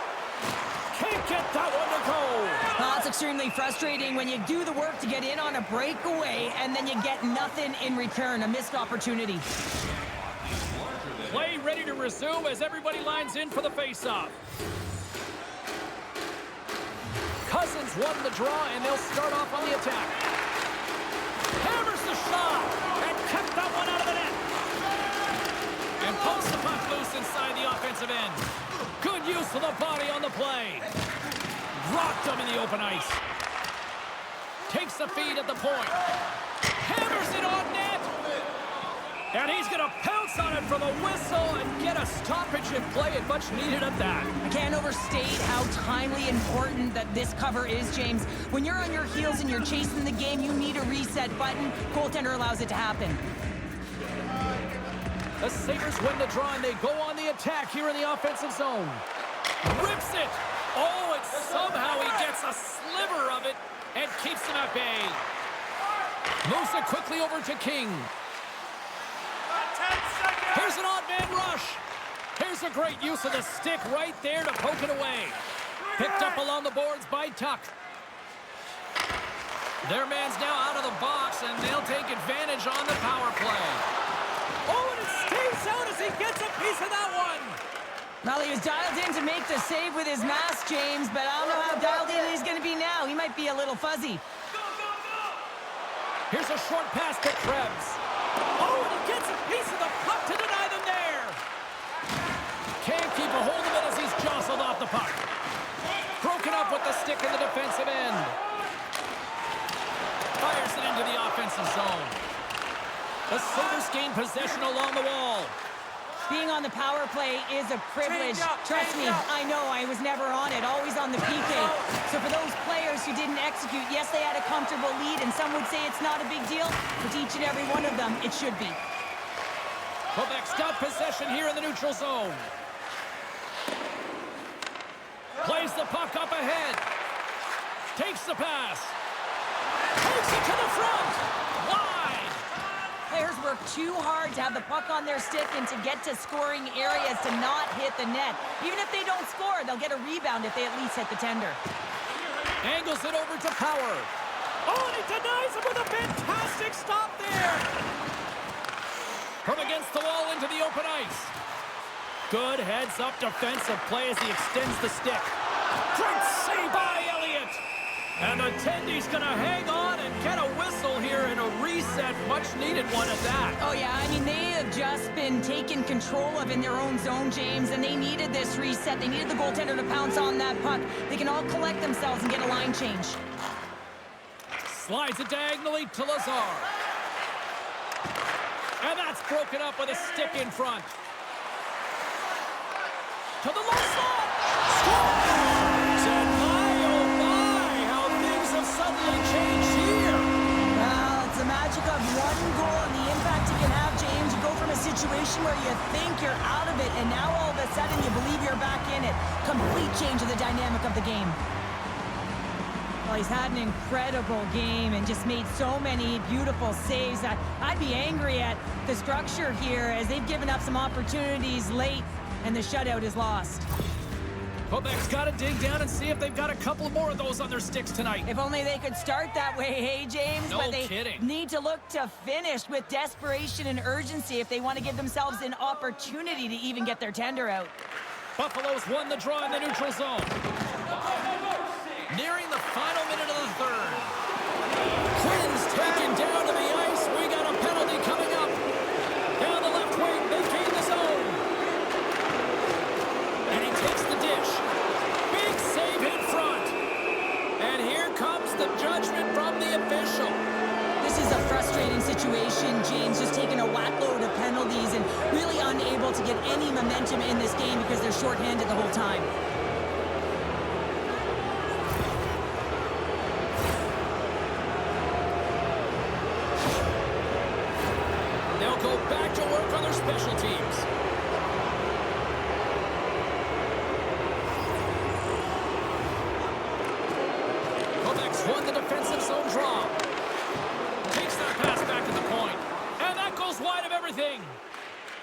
Can't get that one to go. Well, that's extremely frustrating when you do the work to get in on a breakaway and then you get nothing in return, a missed opportunity. Play ready to resume as everybody lines in for the faceoff. Cousins won the draw, and they'll start off on the attack. Hammers the shot and kept that one out of the net. And pumps the puck loose inside the offensive end. Good use of the body on the play. Rocked him in the open ice. Takes the feed at the point. Hammers it on net. And he's going to pounce on it for the whistle and get a stoppage in play, and much needed at that. I can't overstate how timely important that this cover is, James. When you're on your heels and you're chasing the game, you need a reset button. Goaltender allows it to happen. The Sabres win the draw, and they go on the attack here in the offensive zone. Rips it. Oh, and somehow he gets a sliver of it and keeps him at bay. Moves it quickly over to King. Here's an odd man rush. Here's a great use of the stick right there to poke it away. Picked up along the boards by Tuck. Their man's now out of the box, and they'll take advantage on the power play. Oh, and it stays out as he gets a piece of that one. Well, he was dialed in to make the save with his mask, James, but I don't know how dialed in he's going to be now. He might be a little fuzzy. Here's a short pass to Krebs. Oh, and he gets a piece of the puck to deny them there. Can't keep a hold of it as he's jostled off the puck. Broken up with the stick in the defensive end. Fires it into the offensive zone. The Sabres gain possession along the wall. Being on the power play is a privilege. Trust me, I know I was never on it, always on the PK. So for those players who didn't execute, yes, they had a comfortable lead, and some would say it's not a big deal, but to each and every one of them, it should be. Quebec's got possession here in the neutral zone. Plays the puck up ahead. Takes the pass. Takes it to the front. Wide. Players work too hard to have the puck on their stick and to get to scoring areas to not hit the net. Even if they don't score, they'll get a rebound if they at least hit the tender. Angles it over to Power. Oh, and he denies him with a fantastic stop there. From against the wall into the open ice. Good heads-up defensive play as he extends the stick. Great save by Elliott. And the Tendy's going to hang on and get a whistle here in a reset. Much-needed one at that. Oh, yeah. I mean, they have just been taken control of in their own zone, James, and they needed this reset. They needed the goaltender to pounce on that puck. They can all collect themselves and get a line change. Slides it diagonally to Lazar. And that's broken up with a stick in front. To the low slot. And my, oh my, how things have suddenly changed here. Well, it's the magic of one goal and the impact it can have, James. You go from a situation where you think you're out of it, and now all of a sudden you believe you're back in it. Complete change of the dynamic of the game. Well, he's had an incredible game and just made so many beautiful saves. I'd be angry at the structure here as they've given up some opportunities late and the shutout is lost. Quebec's got to dig down and see if they've got a couple more of those on their sticks tonight. If only they could start that way, hey, James? No but they kidding. need to look to finish with desperation and urgency if they want to give themselves an opportunity to even get their tender out. Buffalo's won the draw in the neutral zone. Nearing the final minute of the third. Quinn's taken down to the ice. We got a penalty coming up. Down the left wing, they gain the zone. And he takes the dish. Big save in front. And here comes the judgment from the official. This is a frustrating situation, James, just taking a whackload of penalties and really unable to get any momentum in this game because they're shorthanded the whole time. They'll go back to work on their special teams. Quebec's won the defensive zone draw. Takes that pass back to the point. And that goes wide of everything.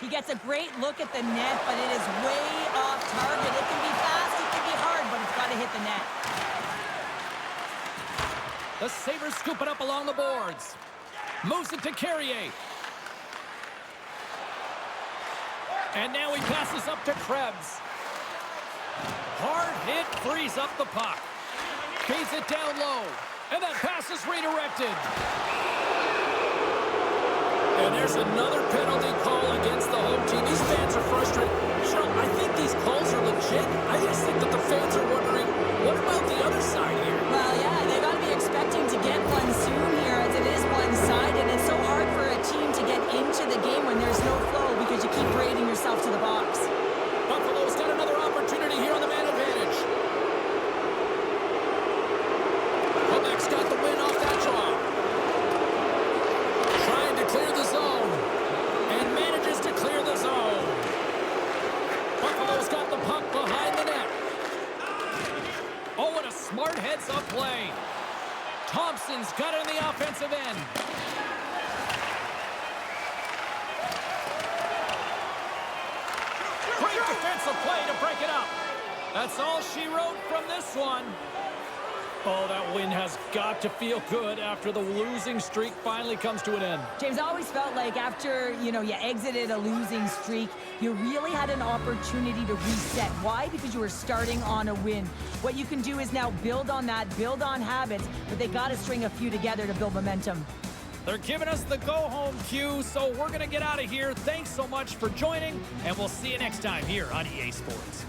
He gets a great look at the net, but it is way off target. It can be fast, it can be hard, but it's got to hit the net. The Sabres scoop it up along the boards. Moves it to Carrier. And now he passes up to Krebs. Hard hit, frees up the puck. Feeds it down low. And that pass is redirected. And there's another penalty call against the home team. These fans are frustrated. Cheryl, I think these calls are legit. I just think that the fans are wondering, what about the other side here? Well, yeah, they got to be expecting to get one soon here as it is one-sided. It's so hard for a team to get into the game when there's no flow because you keep parading yourself to the box. Buffalo's got another opportunity here on the man advantage. Quebec's got the win off that draw. Trying to clear the zone. And manages to clear the zone. Buffalo's got the puck behind the net. Oh, what a smart heads-up play. Thompson's got it on the offensive end. Great defensive play to break it up. That's all she wrote from this one. Oh, that win has got to feel good after the losing streak finally comes to an end. James, I always felt like after, you exited a losing streak, you really had an opportunity to reset. Why? Because you were starting on a win. What you can do is now build on that, build on habits, but they got to string a few together to build momentum. They're giving us the go-home cue, so we're going to get out of here. Thanks so much for joining, and we'll see you next time here on EA Sports.